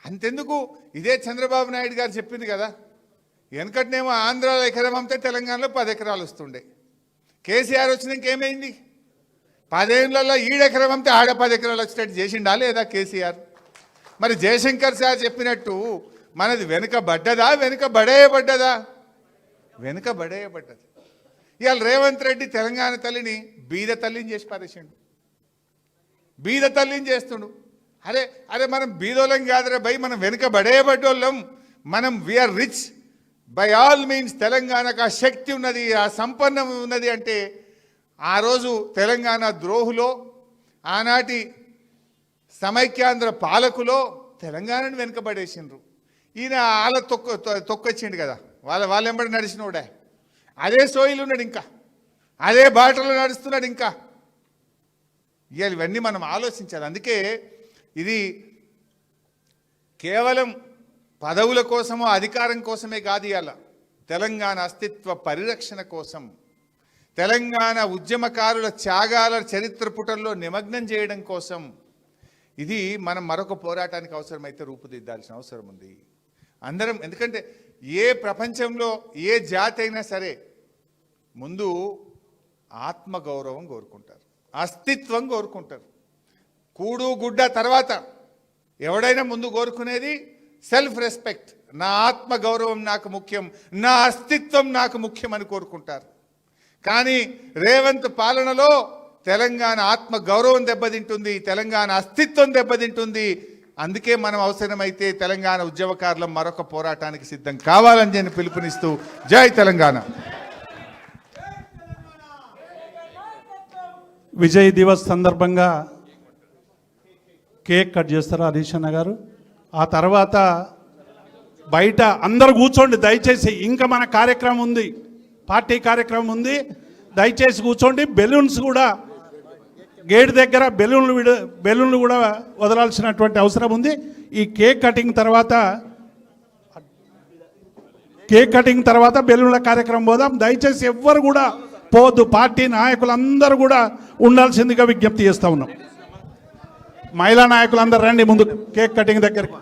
అంతెందుకు, ఇదే చంద్రబాబు నాయుడు గారు చెప్పింది కదా, వెనకటినేమో ఆంధ్రాలో ఎకరం అమ్మితే తెలంగాణలో 10 ఎకరాలు వస్తుండే. కేసీఆర్ వచ్చినాక ఏమైంది? 10 ఏళ్లలో ఈడెకరం అమ్మితే ఆడ 10 ఎకరాలు వచ్చేటట్టు చేసిండా లేదా కేసీఆర్? మరి జయశంకర్ సార్ చెప్పినట్టు మనది వెనుకబడ్డదా, వెనుకబడేయబడ్డదా? వెనుకబడేయబడ్డది. ఇవాళ రేవంత్ రెడ్డి తెలంగాణ తల్లిని బీద తల్లిని చేసి పారేసిండు, బీద తల్లిని చేస్తుండు. అరే అరే మనం బీదోళ్ళం కాదురా భయ్, మనం వెనుకబడేయబడ్డోళ్ళం, మనం we are rich by all means. తెలంగాణకు ఆ శక్తి ఉన్నది, ఆ సంపన్నం ఉన్నది అంటే ఆ రోజు తెలంగాణ ద్రోహులో, ఆనాటి సమైక్యాంధ్ర పాలకులో తెలంగాణను వెనుకబడేసిండ్రు. ఈయన వాళ్ళ తొక్కొచ్చిండు కదా, వాళ్ళెంబడి నడిచినోడే, అదే సోయిలు ఉన్నాడు, ఇంకా అదే బాటలో నడుస్తున్నాడు. ఇంకా ఇవాళ ఇవన్నీ మనం ఆలోచించాలి. అందుకే ఇది కేవలం పదవుల కోసమో అధికారం కోసమే కాదు, ఇవాళ తెలంగాణ అస్తిత్వ పరిరక్షణ కోసం, తెలంగాణ ఉద్యమకారుల త్యాగాల చరిత్ర పుటల్లో నిమగ్నం చేయడం కోసం ఇది మనం మరొక పోరాటానికి అవసరమైతే రూపుదిద్దాల్సిన అవసరం ఉంది అందరం. ఎందుకంటే ఏ ప్రపంచంలో ఏ జాతి అయినా సరే ముందు ఆత్మగౌరవం కోరుకుంటారు, అస్తిత్వం కోరుకుంటారు. కూడు గుడ్డ తర్వాత ఎవడైనా ముందు కోరుకునేది సెల్ఫ్ రెస్పెక్ట్. నా ఆత్మగౌరవం నాకు ముఖ్యం, నా అస్తిత్వం నాకు ముఖ్యం అని కోరుకుంటారు. కానీ రేవంత్ పాలనలో తెలంగాణ ఆత్మ గౌరవం దెబ్బతింటుంది, తెలంగాణ అస్తిత్వం దెబ్బతింటుంది. అందుకే మనం అవసరమైతే తెలంగాణ ఉద్యమకారులం మరొక పోరాటానికి సిద్ధం కావాలని నేను పిలుపునిస్తూ జై తెలంగాణ. విజయ్ దివస్ సందర్భంగా కేక్ కట్ చేస్తారు హరీష్ అన్న గారు. ఆ తర్వాత బయట అందరు కూర్చోండి దయచేసి, ఇంకా మన కార్యక్రమం ఉంది, పార్టీ కార్యక్రమం ఉంది, దయచేసి కూర్చోండి. బెలూన్స్ కూడా గేట్ దగ్గర బెలూన్లు కూడా వదలాల్సినటువంటి అవసరం ఉంది. ఈ కేక్ కటింగ్ తర్వాత బెలూన్ల కార్యక్రమం పోదాం. దయచేసి ఎవ్వరు కూడా పోద్దు, పార్టీ నాయకులందరూ కూడా ఉండాల్సిందిగా విజ్ఞప్తి చేస్తూ ఉన్నాం. మహిళా నాయకులందరూ రండి ముందు కేక్ కటింగ్ దగ్గరికి.